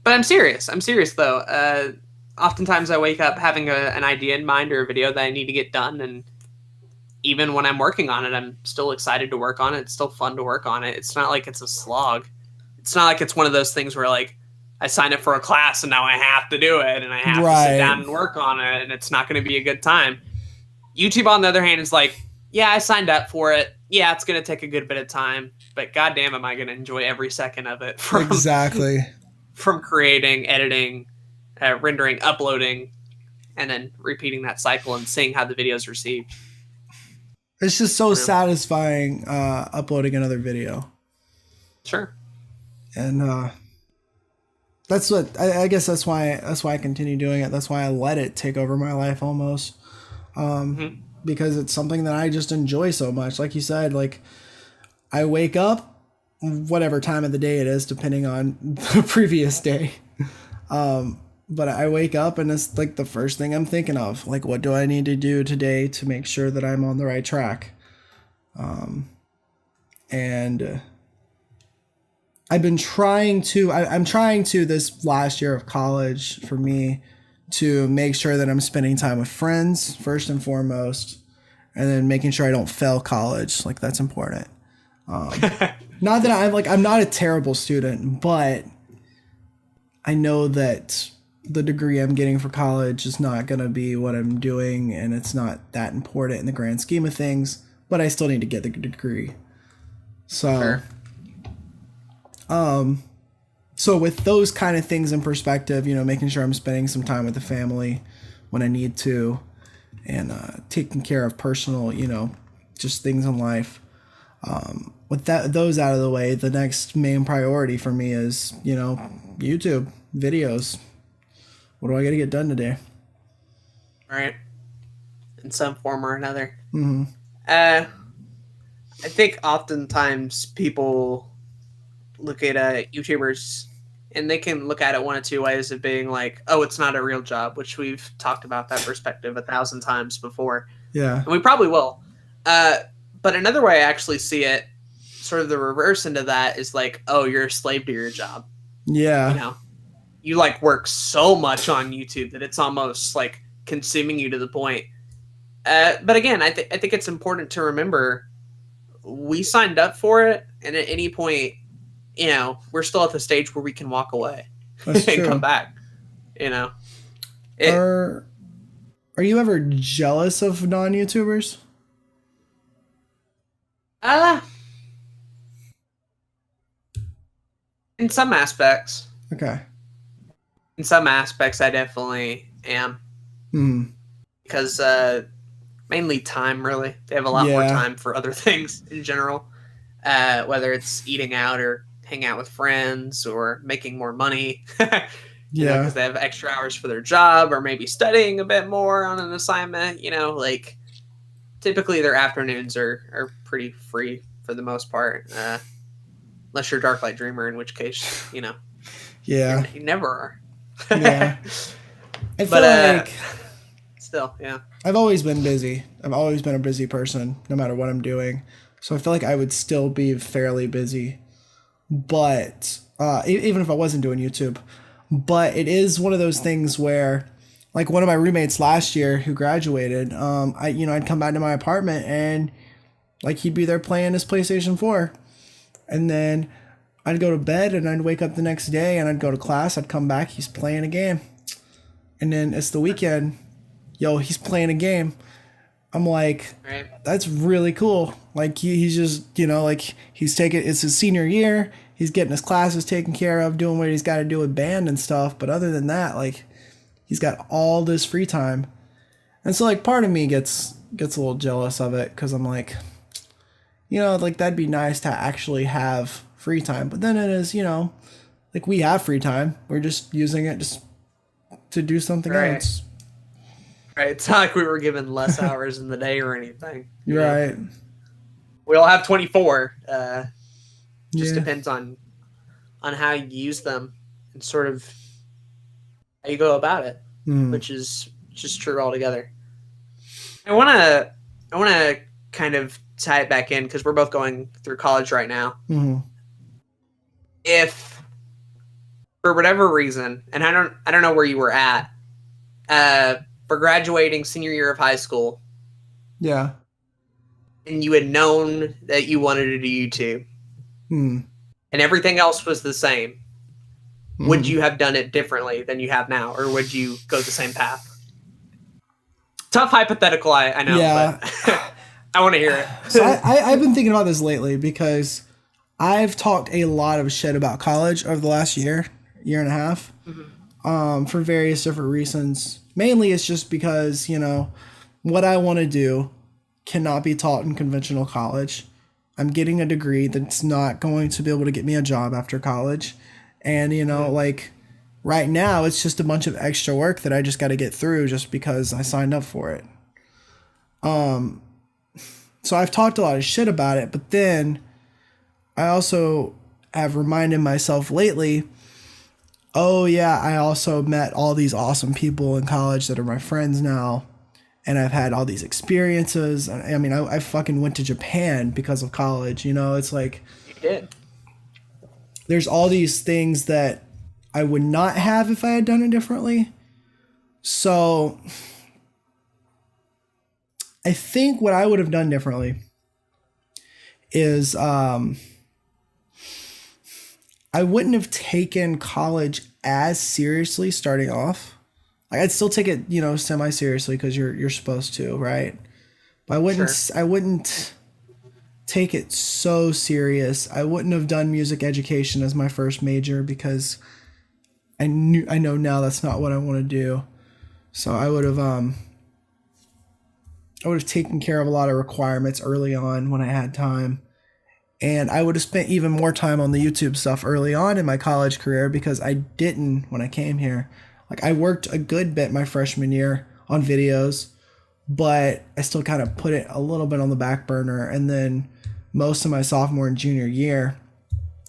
I'm serious. I'm serious, though. Oftentimes I wake up having an idea in mind or a video that I need to get done. And even when I'm working on it, I'm still excited to work on it. It's still fun to work on it. It's not like it's a slog. It's not like it's one of those things where, like, I signed up for a class and now I have to do it and I have to sit down and work on it and it's not going to be a good time. YouTube, on the other hand, is like, yeah, I signed up for it. Yeah, it's going to take a good bit of time, but goddamn, am I going to enjoy every second of it. Exactly. From creating, editing, rendering, uploading, and then repeating that cycle and seeing how the video is received. It's just so satisfying uploading another video. Sure. And that's what I guess that's why I continue doing it. That's why I let it take over my life almost. Because it's something that I just enjoy so much. Like you said, like I wake up whatever time of the day it is, depending on the previous day. But I wake up and it's like the first thing I'm thinking of, like, what do I need to do today to make sure that I'm on the right track? And I've been trying to, I'm trying to this last year of college for me to make sure that I'm spending time with friends first and foremost, and then making sure I don't fail college. Like that's important. Not that I'm not a terrible student, but I know that the degree I'm getting for college is not going to be what I'm doing, and it's not that important in the grand scheme of things, but I still need to get the degree. So, Sure. so with those kind of things in perspective, making sure I'm spending some time with the family when I need to, and taking care of personal, just things in life. With those out of the way, the next main priority for me is, YouTube videos. What do I got to get done today? Right. In some form or another. Mm-hmm. I think oftentimes people look at YouTubers and they can look at it one of two ways of being like, oh, it's not a real job, which we've talked about that perspective 1,000 times before. Yeah. And we probably will. But another way I actually see it, sort of the reverse into that, is like, oh, you're a slave to your job. Yeah. You like work so much on YouTube that it's almost like consuming you to the point. But again, I think it's important to remember we signed up for it, and at any point, we're still at the stage where we can walk away That's and true. come back. Are you ever jealous of non-YouTubers? In some aspects. Okay. In some aspects, I definitely am. Because mainly time, really. They have a lot more time for other things in general. Whether it's eating out or hang out with friends or making more money. Because they have extra hours for their job or maybe studying a bit more on an assignment. Like typically their afternoons are pretty free for the most part. Unless you're a Dark Light Dreamer, in which case, you never are. Yeah. I feel like still, yeah. I've always been busy. I've always been a busy person, no matter what I'm doing. So I feel like I would still be fairly busy. But even if I wasn't doing YouTube. But it is one of those things where, like one of my roommates last year who graduated, I'd come back to my apartment and like he'd be there playing his PlayStation 4. And then I'd go to bed and I'd wake up the next day and I'd go to class. I'd come back. He's playing a game. And then it's the weekend. Yo, he's playing a game. I'm like, That's really cool. Like he's just, like it's his senior year. He's getting his classes taken care of, doing what he's got to do with band and stuff. But other than that, like he's got all this free time. And so like part of me gets a little jealous of it because I'm like, like that'd be nice to actually have free time. But then it is, like we have free time. We're just using it just to do something else. Right. It's not like we were given less hours in the day or anything. Right. We all have 24. Just depends on how you use them and sort of how you go about it, which is just true altogether. I want to kind of tie it back in because we're both going through college right now. Mm-hmm. If for whatever reason, and I don't know where you were at, for graduating senior year of high school, and you had known that you wanted to do YouTube, and everything else was the same, would you have done it differently than you have now, or would you go the same path? Tough hypothetical, I know, but I want to hear it. So I've been thinking about this lately because I've talked a lot of shit about college over the last year and a half, for various different reasons. Mainly it's just because, what I want to do cannot be taught in conventional college. I'm getting a degree that's not going to be able to get me a job after college. And, like right now it's just a bunch of extra work that I just got to get through just because I signed up for it. So I've talked a lot of shit about it, but then I also have reminded myself lately, oh yeah, I also met all these awesome people in college that are my friends now. And I've had all these experiences. I mean, I fucking went to Japan because of college. It's like... You did. There's all these things that I would not have if I had done it differently. So... I think what I would have done differently is... I wouldn't have taken college as seriously starting off. Like I'd still take it, semi seriously because you're supposed to, right? But Sure. I wouldn't take it so serious. I wouldn't have done music education as my first major because I know now that's not what I want to do. So I would have taken care of a lot of requirements early on when I had time. And I would have spent even more time on the YouTube stuff early on in my college career because I didn't when I came here. Like I worked a good bit my freshman year on videos, but I still kind of put it a little bit on the back burner. And then most of my sophomore and junior year,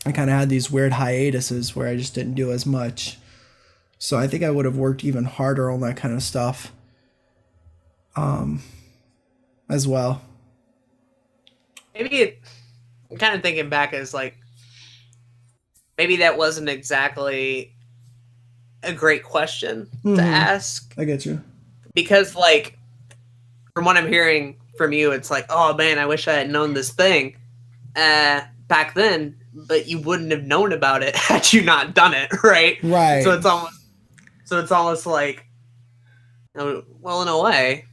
I kind of had these weird hiatuses where I just didn't do as much. So I think I would have worked even harder on that kind of stuff as well. I'm kind of thinking back as like maybe that wasn't exactly a great question to ask. I get you. Because like from what I'm hearing from you, it's like, oh man, I wish I had known this thing back then, but you wouldn't have known about it had you not done it, right? Right. So it's almost like, well, in a way,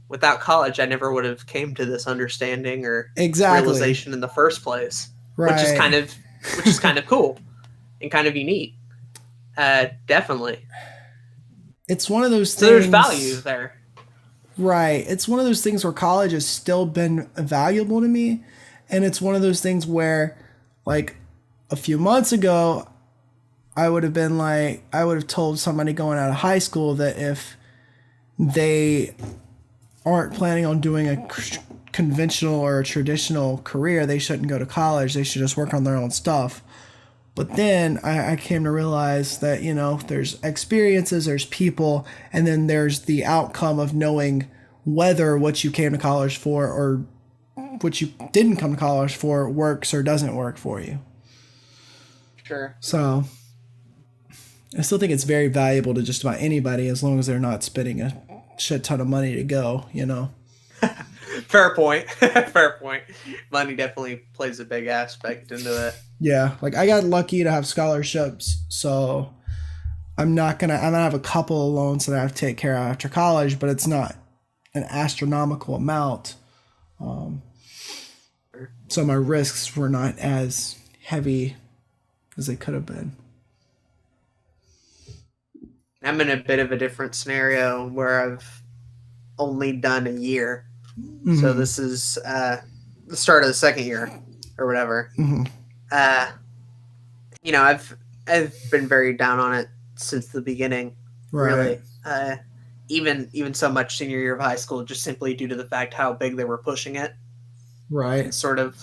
without college, I never would have came to this understanding or realization in the first place, right. which is kind of cool and kind of unique. Definitely. It's one of those things. So there's value there. Right. It's one of those things where college has still been valuable to me. And it's one of those things where, like, a few months ago, I would have told somebody going out of high school that if they aren't planning on doing a conventional or a traditional career, they shouldn't go to college. They should just work on their own stuff. But then I came to realize that, there's experiences, there's people, and then there's the outcome of knowing whether what you came to college for or what you didn't come to college for works or doesn't work for you. Sure. So I still think it's very valuable to just about anybody as long as they're not spending a shit ton of money to go, Fair point. Fair point. Money definitely plays a big aspect into it. Yeah, like I got lucky to have scholarships, so I'm gonna have a couple of loans that I have to take care of after college, but it's not an astronomical amount. So my risks were not as heavy as they could have been. I'm in a bit of a different scenario where I've only done a year. Mm-hmm. So this is the start of the second year or whatever. Mm-hmm. I've been very down on it since the beginning. Right. Really. Even so much senior year of high school, just simply due to the fact how big they were pushing it. Right. It's sort of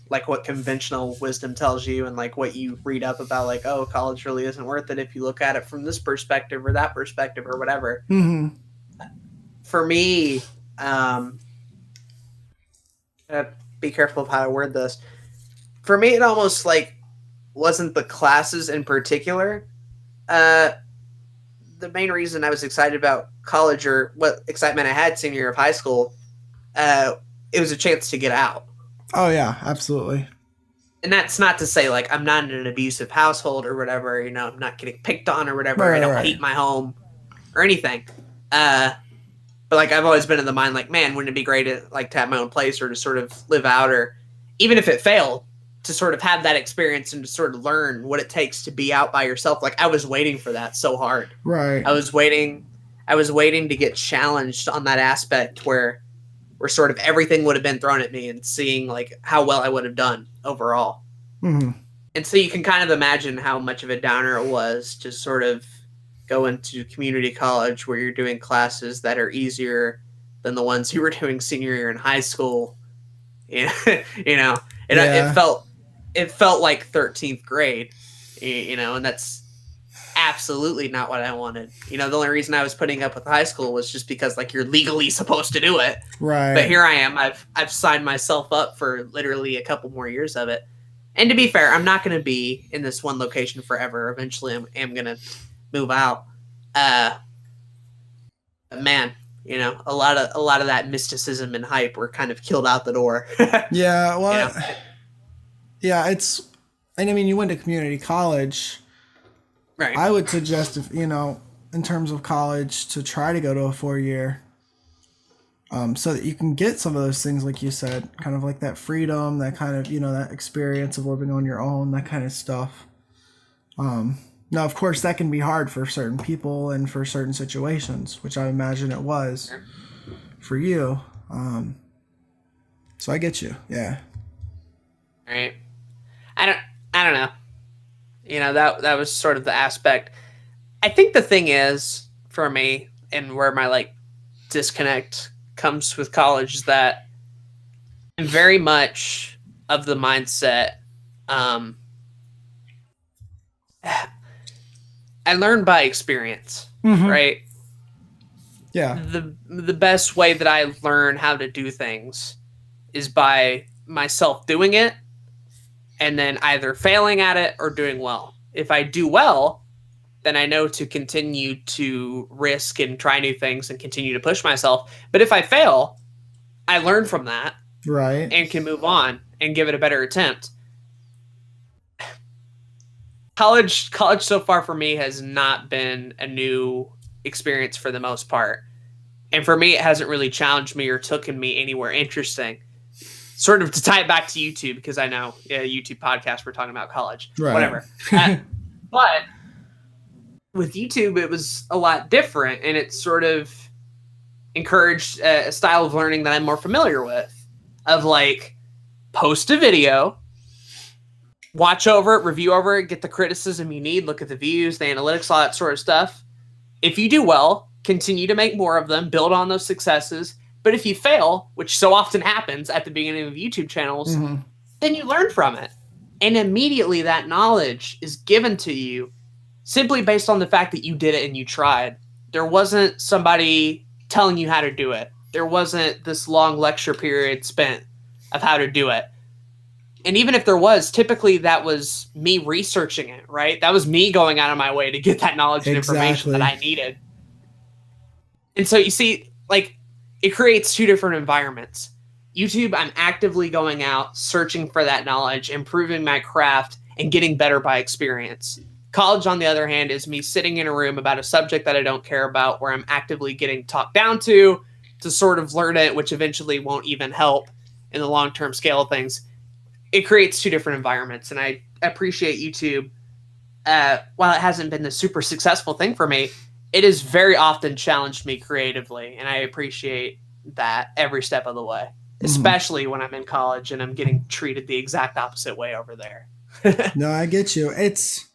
like what conventional wisdom tells you and like what you read up about, like, oh, college really isn't worth it if you look at it from this perspective or that perspective or whatever. Mm-hmm. For me, be careful of how I word this. For me, it almost like wasn't the classes in particular. The main reason I was excited about college, or what excitement I had senior year of high school, it was a chance to get out. Oh yeah, absolutely. And that's not to say like I'm not in an abusive household or whatever, I'm not getting picked on or whatever. Right, I don't hate my home or anything. But like I've always been in the mind like, man, wouldn't it be great to have my own place or to sort of live out, or even if it failed, to sort of have that experience and to sort of learn what it takes to be out by yourself. Like I was waiting for that so hard. Right. I was waiting to get challenged on that aspect where sort of everything would have been thrown at me and seeing like how well I would have done overall. Mm-hmm. And so you can kind of imagine how much of a downer it was to sort of go into community college where you're doing classes that are easier than the ones you were doing senior year in high school. It felt like 13th grade, and that's absolutely not what I wanted. The only reason I was putting up with high school was just because like you're legally supposed to do it. Right. But here I am. I've signed myself up for literally a couple more years of it. And to be fair, I'm not going to be in this one location forever. Eventually I'm going to move out. But man, a lot of that mysticism and hype were kind of killed out the door. Yeah. Well, yeah, and I mean, you went to community college. Right. I would suggest, if in terms of college, to try to go to a 4-year, so that you can get some of those things, like you said, kind of like that freedom, that kind of that experience of living on your own, that kind of stuff. Now, of course, that can be hard for certain people and for certain situations, which I imagine it was for you. So I get you. Yeah. Right. I don't know. That was sort of the aspect. I think the thing is, for me, and where my like disconnect comes with college, is that I'm very much of the mindset. I learned by experience, right? Yeah. The best way that I learn how to do things is by myself doing it and then either failing at it or doing well. If I do well, then I know to continue to risk and try new things and continue to push myself. But if I fail, I learn from that, right, and can move on and give it a better attempt. College so far for me has not been a new experience for the most part. And for me, it hasn't really challenged me or taken me anywhere interesting. Sort of to tie it back to YouTube, because I know YouTube podcast, we're talking about college, right. Whatever. But with YouTube, it was a lot different, and it sort of encouraged a style of learning that I'm more familiar with, of like post a video, watch over it, review over it, get the criticism you need, look at the views, the analytics, all that sort of stuff. If you do well, continue to make more of them, build on those successes. But if you fail, which so often happens at the beginning of YouTube channels, then you learn from it. And immediately that knowledge is given to you simply based on the fact that you did it and you tried. There wasn't somebody telling you how to do it. There wasn't this long lecture period spent of how to do it. And even if there was, typically that was me researching it, right? That was me going out of my way to get that knowledge and information that I needed. And so you see, like, it creates two different environments. YouTube, I'm actively going out, searching for that knowledge, improving my craft, and getting better by experience. College, on the other hand, is me sitting in a room about a subject that I don't care about, where I'm actively getting talked down to sort of learn it, which eventually won't even help in the long-term scale of things. It creates two different environments, and I appreciate YouTube. While it hasn't been the super successful thing for me, it has very often challenged me creatively, and I appreciate that every step of the way, especially when I'm in college and I'm getting treated the exact opposite way over there. No, I get you. It's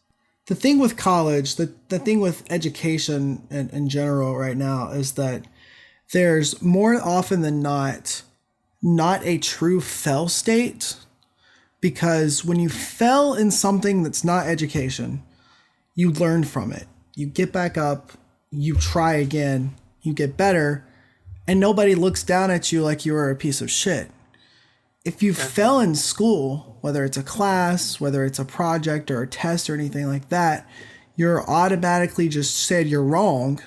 the thing with college, the thing with education in general right now is that there's more often than not a true fail state, because when you fail in something that's not education, you learn from it. You get back up, you try again, you get better, and nobody looks down at you like you were a piece of shit. If you fail in school, whether it's a class, whether it's a project or a test or anything like that, you're automatically just said you're wrong,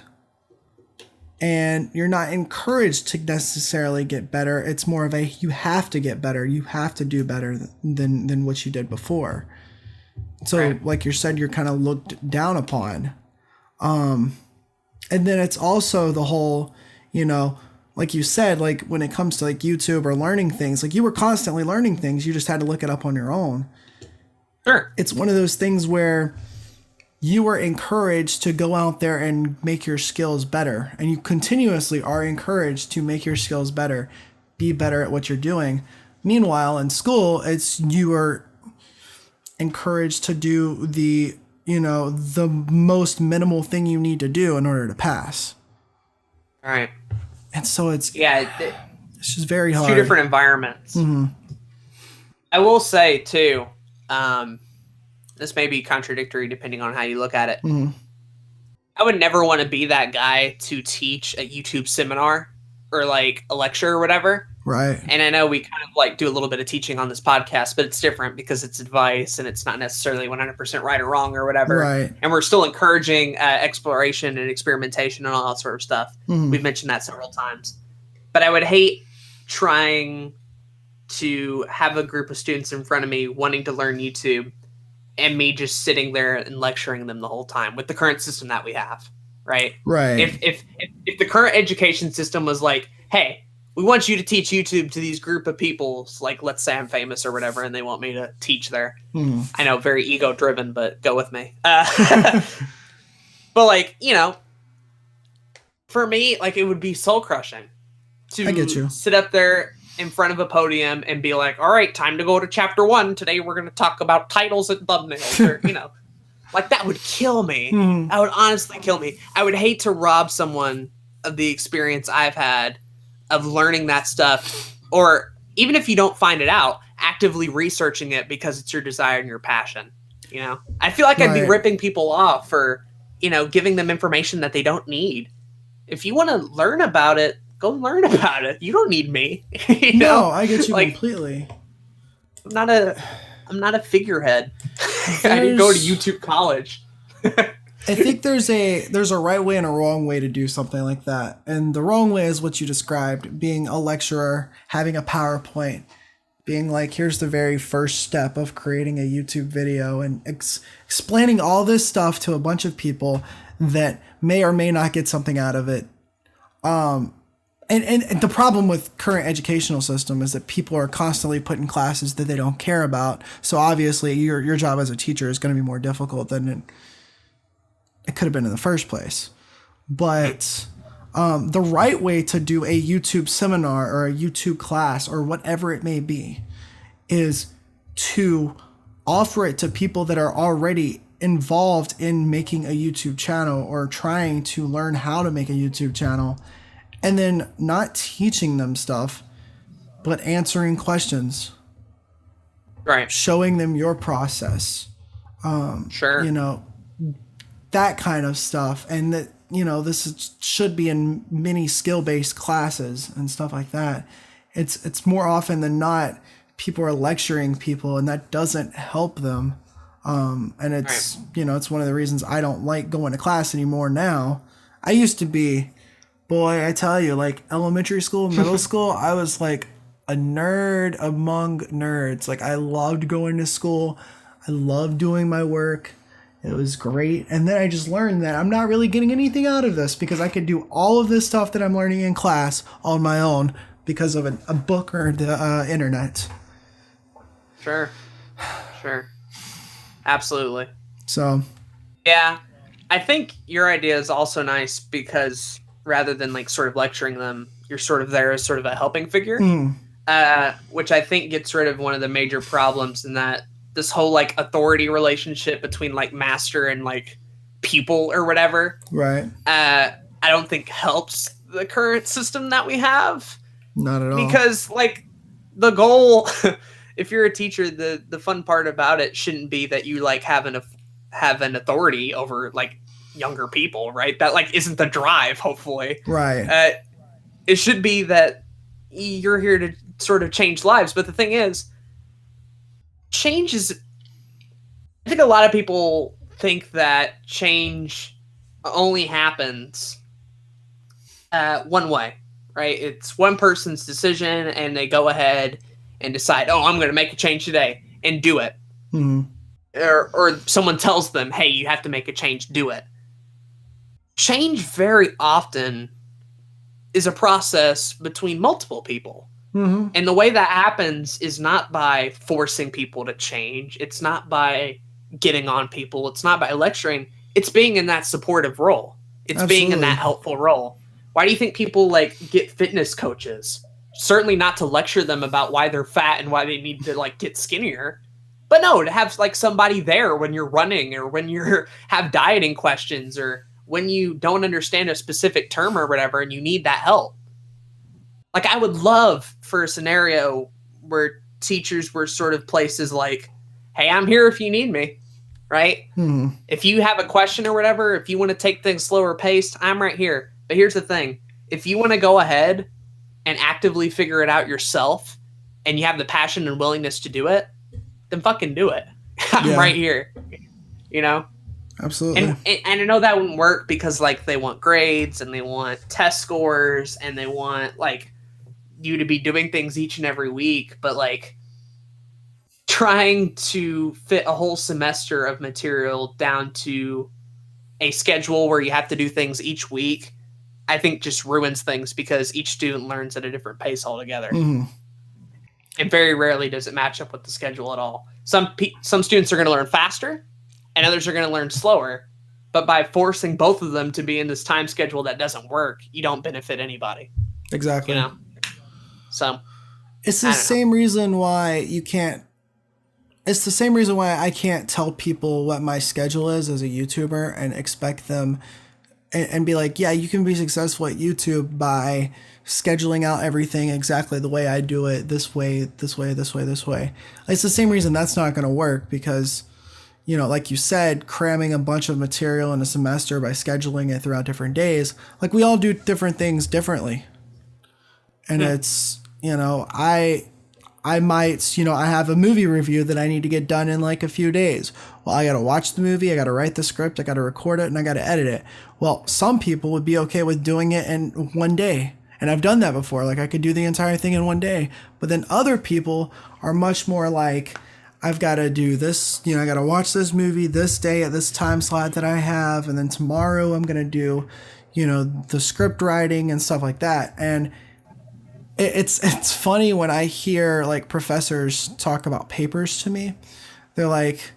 and you're not encouraged to necessarily get better. It's more of a, you have to get better. You have to do better than what you did before. So like you said, you're kind of looked down upon. And then it's also the whole, like you said, like when it comes to like YouTube or learning things, like you were constantly learning things. You just had to look it up on your own. Sure. It's one of those things where you were encouraged to go out there and make your skills better. And you continuously are encouraged to make your skills better, be better at what you're doing. Meanwhile, in school, you are encouraged to do the most minimal thing you need to do in order to pass. All right. And so it's just very hard. Two different environments. I will say too, this may be contradictory depending on how you look at it. I would never want to be that guy to teach a YouTube seminar or like a lecture or whatever. Right. And I know we kind of like do a little bit of teaching on this podcast, but it's different because it's advice and it's not necessarily 100% right or wrong or whatever. Right. And we're still encouraging exploration and experimentation and all that sort of stuff. We've mentioned that several times. But I would hate trying to have a group of students in front of me wanting to learn YouTube and me just sitting there and lecturing them the whole time with the current system that we have, right? Right. If the current education system was like, hey, we want you to teach YouTube to these group of people, like let's say I'm famous or whatever, and they want me to teach there. I know, very ego driven, but go with me. But like, you know, for me, like it would be soul crushing I get you. to sit up there in front of a podium and be like, all right, time to go to chapter 1. Today we're going to talk about titles and thumbnails, or, you know, like that would kill me. That would honestly kill me. I would hate to rob someone of the experience I've had of learning that stuff, or even if you don't find it out, actively researching it because it's your desire and your passion. You know, I feel like I'd be ripping people off for, you know, giving them information that they don't need. If you want to learn about it, go learn about it. You don't need me. You know? No, I get you like, completely. I'm not a figurehead. I didn't go to YouTube college. I think there's a right way and a wrong way to do something like that. And the wrong way is what you described, being a lecturer, having a PowerPoint, being like, here's the very first step of creating a YouTube video, and explaining all this stuff to a bunch of people that may or may not get something out of it. And the problem with current educational system is that people are constantly put in classes that they don't care about. So obviously your job as a teacher is going to be more difficult than it could have been in the first place. But the right way to do a YouTube seminar or a YouTube class or whatever it may be is to offer it to people that are already involved in making a YouTube channel or trying to learn how to make a YouTube channel, and then not teaching them stuff, but answering questions. Right. Showing them your process. Sure. You know, that kind of stuff. And that, you know, should be in many skill-based classes and stuff like that. It's more often than not, people are lecturing people, and that doesn't help them. And it's, you know, it's one of the reasons I don't like going to class anymore now. I used to be, boy, I tell you, like elementary school, middle school, I was like a nerd among nerds. Like I loved going to school. I loved doing my work. It was great. And then I just learned that I'm not really getting anything out of this because I could do all of this stuff that I'm learning in class on my own because of a book or the internet. Sure. Absolutely. So. Yeah. I think your idea is also nice because rather than like sort of lecturing them, you're sort of there as sort of a helping figure, which I think gets rid of one of the major problems in that this whole like authority relationship between like master and like pupil or whatever. Right. I don't think helps the current system that we have. Not at all. Because like the goal, if you're a teacher, the fun part about it shouldn't be that you like have an authority over like younger people, right? That like isn't the drive, hopefully. Right. It should be that you're here to sort of change lives. But the thing is, change is, I think a lot of people think that change only happens one way, right? It's one person's decision and they go ahead and decide, oh, I'm going to make a change today and do it. Or someone tells them, hey, you have to make a change, do it. Change very often is a process between multiple people. And the way that happens is not by forcing people to change. It's not by getting on people. It's not by lecturing. It's being in that supportive role. It's being in that helpful role. Why do you think people like get fitness coaches? Certainly not to lecture them about why they're fat and why they need to like get skinnier. But no, to have like somebody there when you're running or when you're have dieting questions or when you don't understand a specific term or whatever and you need that help. Like I would love for a scenario where teachers were sort of places like, hey, I'm here if you need me, right? If you have a question or whatever, if you want to take things slower paced, I'm right here. But here's the thing. If you want to go ahead and actively figure it out yourself and you have the passion and willingness to do it, then fucking do it. I'm right here, you know? Absolutely. And I know that wouldn't work because like they want grades and they want test scores and they want like you to be doing things each and every week, but like trying to fit a whole semester of material down to a schedule where you have to do things each week, I think just ruins things because each student learns at a different pace altogether. Mm-hmm. And very rarely does it match up with the schedule at all. Some students are going to learn faster and others are going to learn slower. But by forcing both of them to be in this time schedule that doesn't work, you don't benefit anybody. Exactly. You know? So it's the same reason why you can't. It's the same reason why I can't tell people what my schedule is as a YouTuber and expect them and be like, yeah, you can be successful at YouTube by scheduling out everything exactly the way I do it, this way, this way, this way, this way. It's the same reason that's not going to work because, you know, like you said, cramming a bunch of material in a semester by scheduling it throughout different days, like we all do different things differently. And it's, you know, I might, you know, I have a movie review that I need to get done in like a few days. Well, I got to watch the movie, I got to write the script, I got to record it, and I got to edit it. Well, some people would be okay with doing it in one day. And I've done that before. Like I could do the entire thing in one day. But then other people are much more like, I've got to do this, you know, I got to watch this movie this day at this time slot that I have. And then tomorrow I'm going to do, you know, the script writing and stuff like that. And it's funny when I hear like professors talk about papers to me. They're like,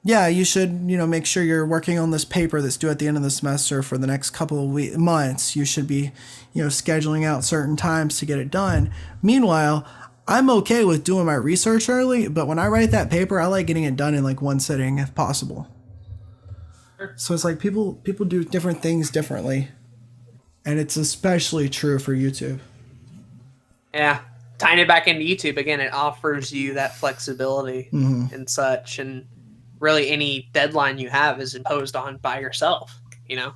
yeah, you should, you know, make sure you're working on this paper that's due at the end of the semester for the next couple of months. You should be, you know, scheduling out certain times to get it done. Meanwhile, I'm okay with doing my research early, but when I write that paper, I like getting it done in like one sitting if possible. So it's like people do different things differently. And it's especially true for YouTube. Yeah. Tying it back into YouTube, again, it offers you that flexibility and such. And really any deadline you have is imposed on by yourself. You know,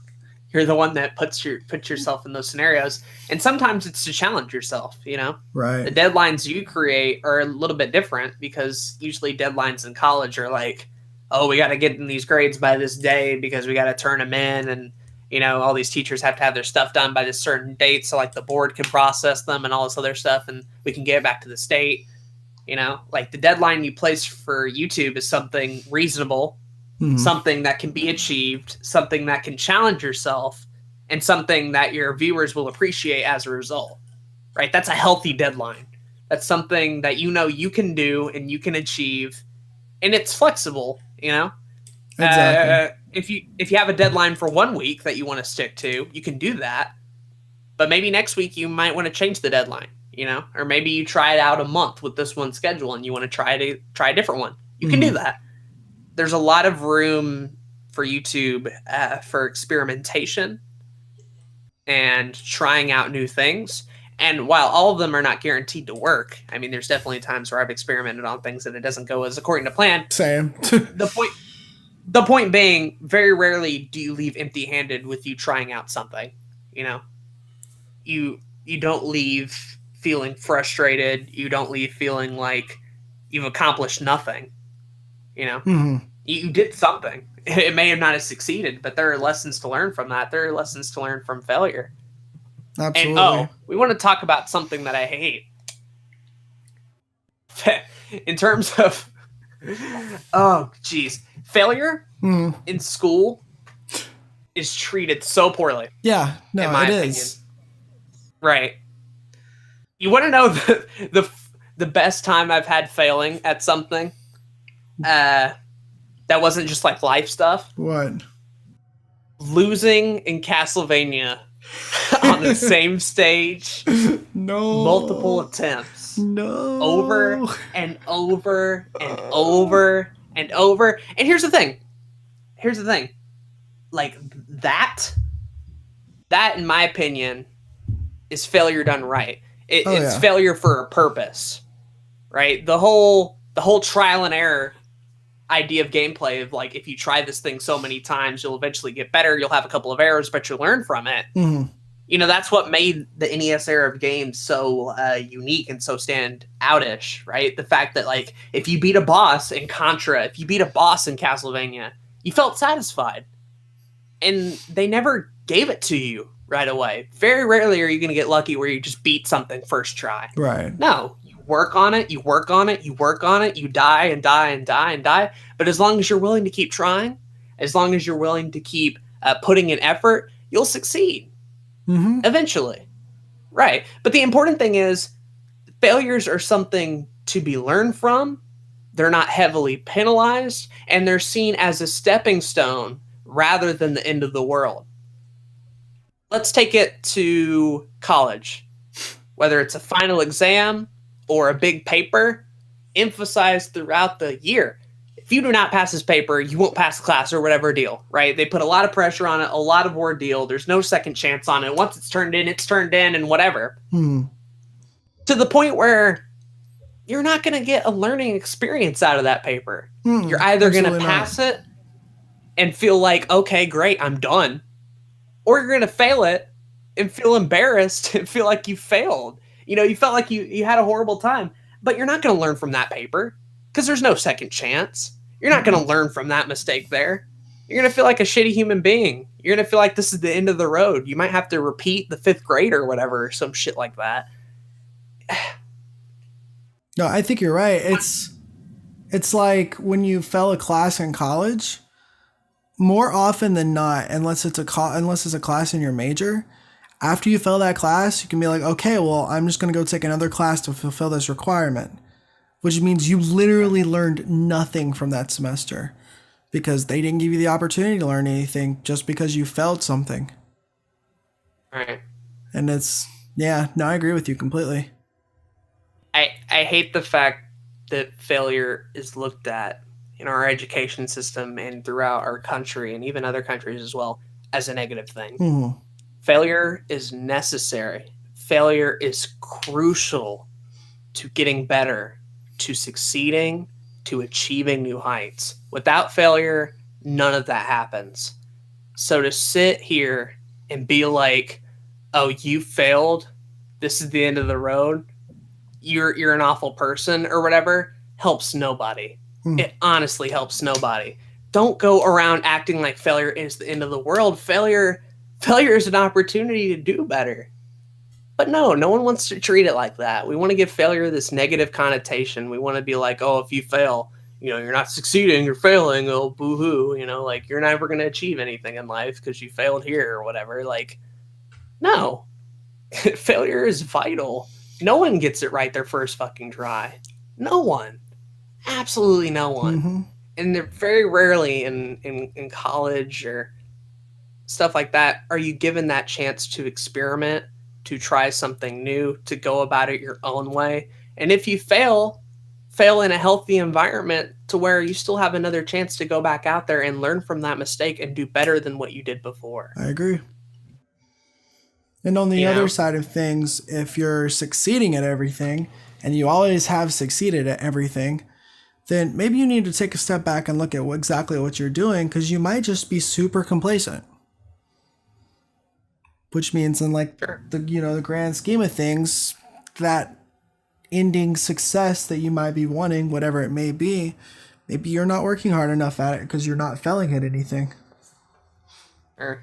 you're the one that puts yourself in those scenarios. And sometimes it's to challenge yourself, you know, right? The deadlines you create are a little bit different because usually deadlines in college are like, oh, we got to get in these grades by this day because we got to turn them in. And, you know, all these teachers have to have their stuff done by this certain date. So like the board can process them and all this other stuff. And we can get it back to the state. You know, like the deadline you place for YouTube is something reasonable, something that can be achieved, something that can challenge yourself, and something that your viewers will appreciate as a result, right? That's a healthy deadline. That's something that you know you can do and you can achieve, and it's flexible, you know? Exactly. If you have a deadline for 1 week that you want to stick to, you can do that. But maybe next week you might want to change the deadline. You know, or maybe you try it out a month with this one schedule and you want to try a different one. You can do that. There's a lot of room for YouTube for experimentation and trying out new things. And while all of them are not guaranteed to work, I mean, there's definitely times where I've experimented on things and it doesn't go as according to plan. Same. The point being, very rarely do you leave empty-handed with you trying out something. You know, you don't leave feeling frustrated. You don't leave feeling like you've accomplished nothing. You know, you did something. It may have not have succeeded, but there are lessons to learn from that. There are lessons to learn from failure. Absolutely. And we want to talk about something that I hate. In terms of, failure in school is treated so poorly. Yeah, no, in my opinion. is. Right. You want to know the best time I've had failing at something? That wasn't just like life stuff. What? Losing in Castlevania on the same stage. No. Multiple attempts. No. Over and over and over and over. And here's the thing. Like that in my opinion is failure done right. It's failure for a purpose, right? The whole trial and error idea of gameplay of like, if you try this thing so many times, you'll eventually get better. You'll have a couple of errors, but you'll learn from it. You know, that's what made the NES era of games so unique and so stand outish, right? The fact that like, if you beat a boss in Contra, if you beat a boss in Castlevania, you felt satisfied. And they never gave it to you right away. Very rarely are you going to get lucky where you just beat something first try. Right. No, work on it, you work on it, you work on it, you die and die and die and die. But as long as you're willing to keep trying, as long as you're willing to keep putting in effort, you'll succeed eventually. Right. But the important thing is failures are something to be learned from. They're not heavily penalized, and they're seen as a stepping stone rather than the end of the world. Let's take it to college. Whether it's a final exam or a big paper, emphasized throughout the year. If you do not pass this paper, you won't pass the class or whatever deal, right? They put a lot of pressure on it, a lot of ordeal. There's no second chance on it. Once it's turned in and whatever. To the point where you're not going to get a learning experience out of that paper. You're either going to pass it and feel like, okay, great, I'm done. Or you're going to fail it and feel embarrassed and feel like you failed. You know, you felt like you had a horrible time, but you're not going to learn from that paper because there's no second chance. You're not going to learn from that mistake there. You're going to feel like a shitty human being. You're going to feel like this is the end of the road. You might have to repeat the 5th grade or whatever, or some shit like that. No, I think you're right. It's like when you fail a class in college, more often than not, unless it's a class in your major, after you fail that class, you can be like, okay, well, I'm just going to go take another class to fulfill this requirement, which means you literally learned nothing from that semester because they didn't give you the opportunity to learn anything just because you failed something. Right. And I agree with you completely. I hate the fact that failure is looked at in our education system and throughout our country and even other countries as well as a negative thing. Failure is necessary. Failure is crucial to getting better, to succeeding, to achieving new heights. Without failure, none of that happens. So to sit here and be like, oh, you failed, this is the end of the road, you're an awful person or whatever, helps nobody. It honestly helps nobody. Don't go around acting like failure is the end of the world. Failure is an opportunity to do better. But no one wants to treat it like that. We want to give failure this negative connotation. We want to be like, oh, if you fail, you're not succeeding, you're failing, oh, boo-hoo, like you're never going to achieve anything in life because you failed here or whatever. Like, no. Failure is vital. No one gets it right their first fucking try. No one. Absolutely no one. And they're very rarely in college or stuff like that are you given that chance to experiment, to try something new, to go about it your own way. And if you fail in a healthy environment to where you still have another chance to go back out there and learn from that mistake and do better than what you did before. I agree. And on the other side of things, if you're succeeding at everything and you always have succeeded at everything, then maybe you need to take a step back and look at exactly what you're doing, because you might just be super complacent. Which means in the grand scheme of things, that ending success that you might be wanting, whatever it may be, maybe you're not working hard enough at it because you're not failing at anything. Sure.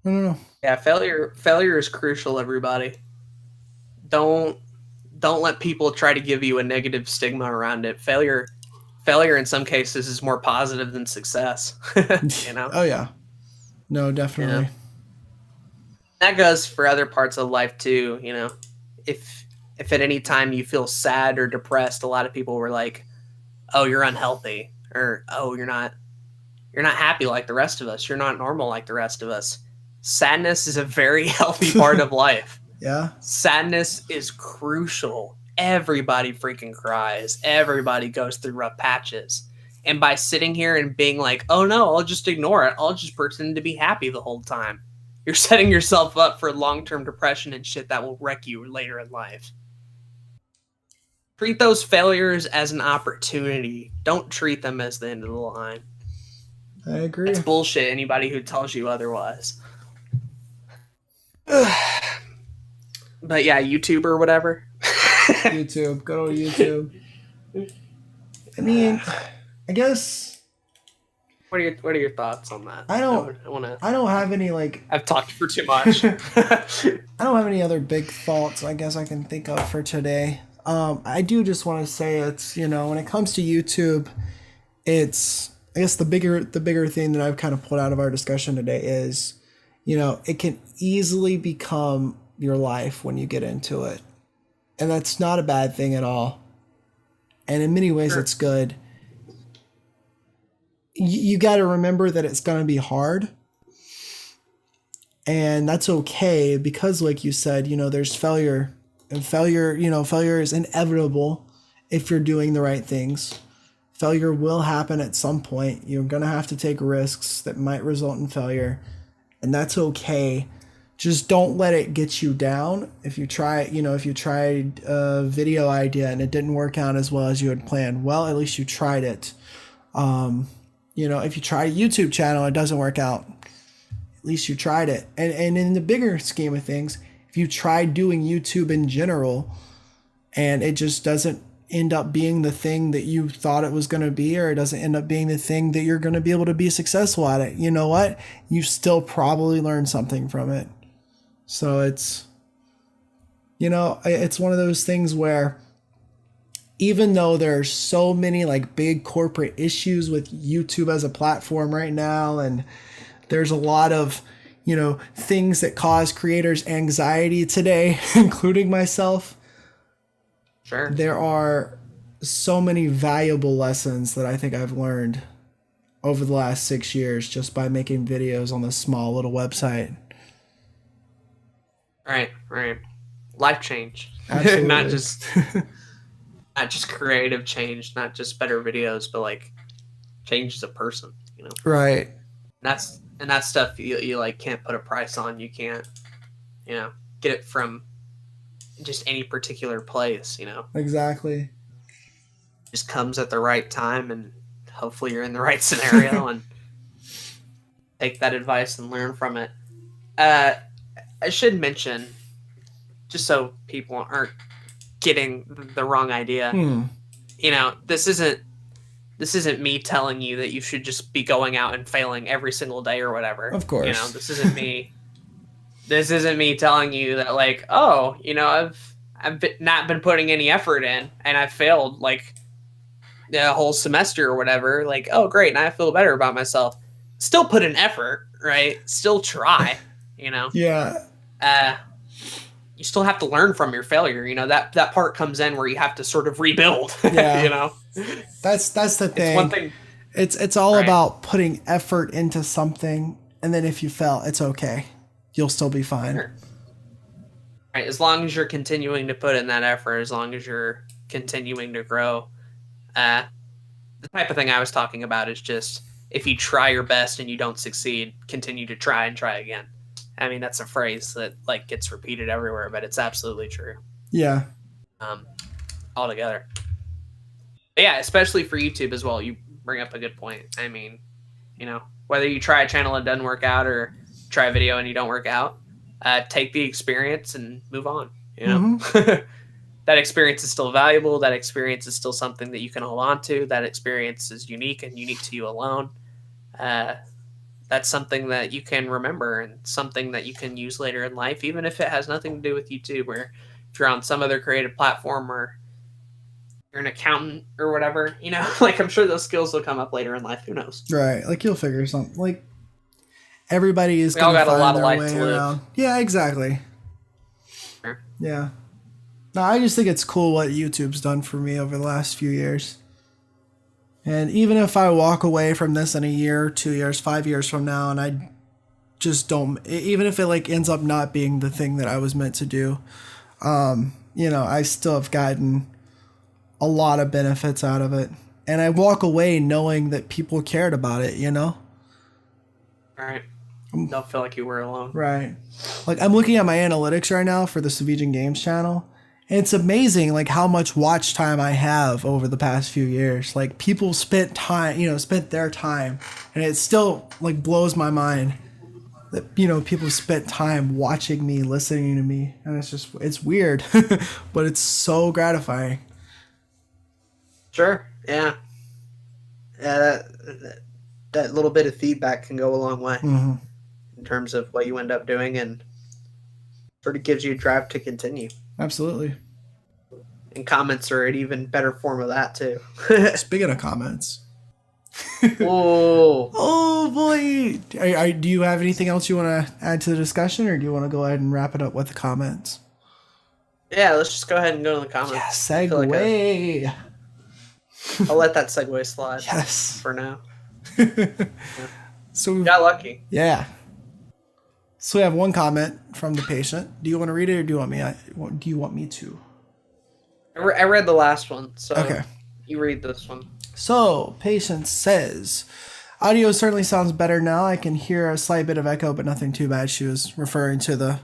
I don't know. Yeah, failure is crucial, everybody. Don't let people try to give you a negative stigma around it. Failure in some cases is more positive than success. Oh yeah. No, definitely. That goes for other parts of life too, If at any time you feel sad or depressed, a lot of people were like, "Oh, you're unhealthy," or "Oh, you're not happy like the rest of us. You're not normal like the rest of us." Sadness is a very healthy part of life. Yeah. Sadness is crucial. Everybody freaking cries. Everybody goes through rough patches. And by sitting here and being like, oh no, I'll just ignore it, I'll just pretend to be happy the whole time, you're setting yourself up for long-term depression and shit that will wreck you later in life. Treat those failures as an opportunity. Don't treat them as the end of the line. I agree. It's bullshit, anybody who tells you otherwise. But yeah, YouTube or whatever. YouTube. Go to YouTube. I mean, I guess... what are your thoughts on that? I don't have any like I've talked for too much. I don't have any other big thoughts I guess I can think of for today. I do just want to say it's, when it comes to YouTube, it's, I guess the bigger thing that I've kind of pulled out of our discussion today is, it can easily become your life when you get into it. And that's not a bad thing at all. And in many ways, It's good. You got to remember that it's going to be hard. And that's okay because, like you said, there's failure. And failure is inevitable if you're doing the right things. Failure will happen at some point. You're going to have to take risks that might result in failure. And that's okay. Just don't let it get you down. If you tried a video idea and it didn't work out as well as you had planned, well, at least you tried it. If you try a YouTube channel and it doesn't work out, at least you tried it. And in the bigger scheme of things, if you try doing YouTube in general and it just doesn't end up being the thing that you thought it was going to be, or it doesn't end up being the thing that you're going to be able to be successful at it, you know what? You still probably learned something from it. So it's one of those things where even though there's so many like big corporate issues with YouTube as a platform right now, and there's a lot of, things that cause creators anxiety today, including myself. Sure. There are so many valuable lessons that I think I've learned over the last 6 years just by making videos on this small little website. Right. Life change. Absolutely. not just creative change, not just better videos, but like change as a person, Right. And that's stuff you like can't put a price on. You can't, get it from just any particular place, Exactly. It just comes at the right time, and hopefully you're in the right scenario and take that advice and learn from it. I should mention, just so people aren't getting the wrong idea, this isn't me telling you that you should just be going out and failing every single day or whatever. Of course. This isn't me. This isn't me telling you that like, oh, I've not been putting any effort in and I failed like the whole semester or whatever. Like, oh, great, now I feel better about myself. Still put in effort, right? Still try, Yeah. You still have to learn from your failure. That part comes in where you have to sort of rebuild. Yeah. That's the thing. It's one thing. It's all about putting effort into something, and then if you fail, it's okay. You'll still be fine. Sure. Right. As long as you're continuing to put in that effort, as long as you're continuing to grow, the type of thing I was talking about is just if you try your best and you don't succeed, continue to try and try again. I mean, that's a phrase that like gets repeated everywhere, but it's absolutely true. Yeah. Altogether. But yeah, especially for YouTube as well. You bring up a good point. I mean, whether you try a channel and it doesn't work out or try a video and you don't work out, take the experience and move on. Mm-hmm. That experience is still valuable. That experience is still something that you can hold on to. That experience is unique and unique to you alone. That's something that you can remember and something that you can use later in life, even if it has nothing to do with YouTube, or if you're on some other creative platform or you're an accountant or whatever, like I'm sure those skills will come up later in life. Who knows? Right. Like you'll figure something. Like everybody is we all got find a lot of their life way to live. around. Yeah, exactly. Sure. Yeah. No, I just think it's cool what YouTube's done for me over the last few years. And even if I walk away from this in a year, 2 years, 5 years from now, and I just don't, even if it like ends up not being the thing that I was meant to do, I still have gotten a lot of benefits out of it. And I walk away knowing that people cared about it, All right. Don't feel like you were alone. Right. Like I'm looking at my analytics right now for the Sevijan Games channel. And it's amazing like how much watch time I have over the past few years. Like people spent their time, and it still like blows my mind that people spent time watching me, listening to me, and it's weird, but it's so gratifying. Sure. Yeah. that little bit of feedback can go a long way Mm-hmm. in terms of what you end up doing, and sort of gives you a drive to continue. Absolutely. And comments are an even better form of that too. Speaking of comments. Oh. Oh boy. Do you have anything else you want to add to the discussion, or do you want to go ahead and wrap it up with the comments? Yeah, let's just go ahead and go to the comments. Yeah, segue. I'll let that segue slide. Yes. For now. So we got lucky. Yeah. So we have one comment from the patient. Do you want to read it, or do you want me to? I read the last one, so okay. You read this one. So, patient says, audio certainly sounds better now. I can hear a slight bit of echo, but nothing too bad. She was referring to the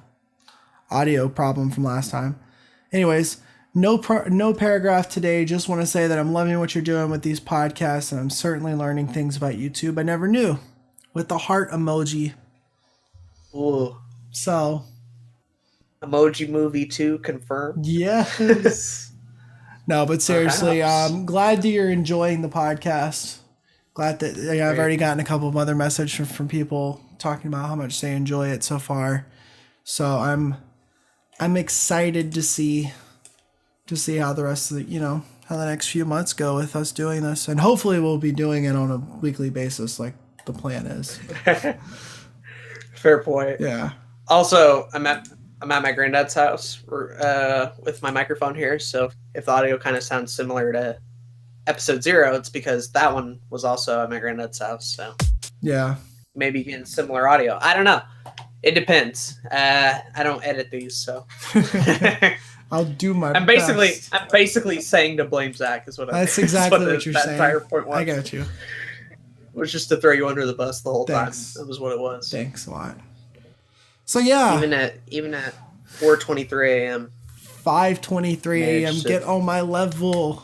audio problem from last time. Anyways, no paragraph today. Just want to say that I'm loving what you're doing with these podcasts, and I'm certainly learning things about YouTube I never knew. With the heart emoji. Ooh. So. Emoji Movie 2 confirmed? Yes. No, but seriously, I'm glad that you're enjoying the podcast. Glad that I've already gotten a couple of other messages from people talking about how much they enjoy it so far. So I'm excited to see how the rest of the how the next few months go with us doing this, and hopefully we'll be doing it on a weekly basis like the plan is. Fair point. Yeah. Also, I'm at my granddad's house with my microphone here, so if the audio kind of sounds similar to episode 0, it's because that one was also at my granddad's house. So yeah, maybe getting similar audio. I don't know. It depends. I don't edit these, so I'll do my I'm best. I'm basically saying to blame Zach is what That's exactly what you're saying. That entire point was. I got you. It was just to throw you under the bus the whole Thanks. time. That was what it was. Thanks a lot. So yeah, even at 4:23 a.m. 5:23 a.m. Get on my level.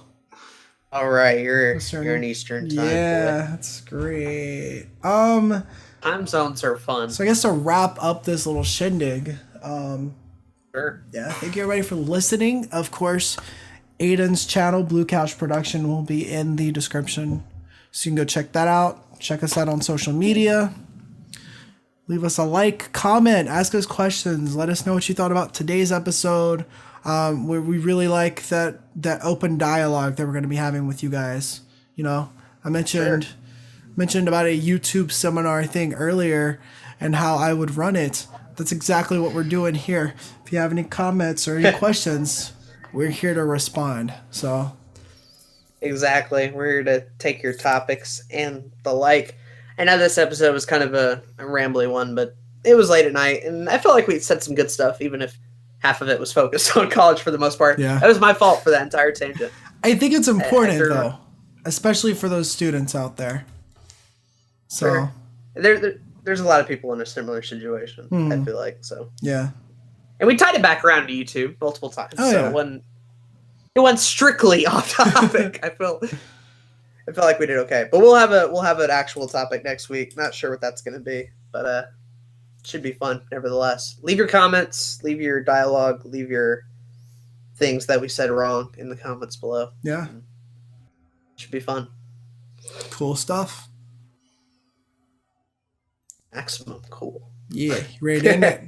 All right, you're in Eastern time. Yeah, that's great. Time zones are fun. So I guess to wrap up this little shindig, sure. Yeah, thank you everybody for listening. Of course, Aden's channel, Blue Couch Production, will be in the description, so you can go check that out. Check us out on social media. Leave us a like, comment, ask us questions. Let us know what you thought about today's episode. We really like that open dialogue that we're going to be having with you guys. I mentioned about a YouTube seminar thing earlier and how I would run it. That's exactly what we're doing here. If you have any comments or any questions, we're here to respond. So, exactly, we're here to take your topics and the like. I know this episode was kind of a rambly one, but it was late at night, and I felt like we said some good stuff, even if half of it was focused on college for the most part. Yeah. It was my fault for that entire tangent. I think it's important, though, especially for those students out there. So sure. There's a lot of people in a similar situation, I feel like. So yeah. And we tied it back around to YouTube multiple times. Oh, so yeah. it went strictly off topic. I feel like we did okay, but we'll have an actual topic next week. Not sure what that's going to be, but should be fun nevertheless. Leave your comments, leave your dialogue, leave your things that we said wrong in the comments below. Yeah, should be fun. Cool stuff. Maximum cool. Yeah, you ready to end it?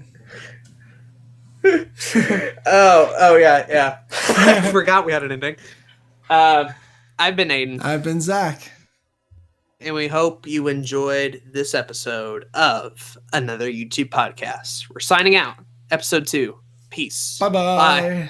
oh yeah. I forgot we had an ending. I've been Aden. I've been Zach. And we hope you enjoyed this episode of another YouTube podcast. We're signing out. Episode 2. Peace. Bye-bye. Bye.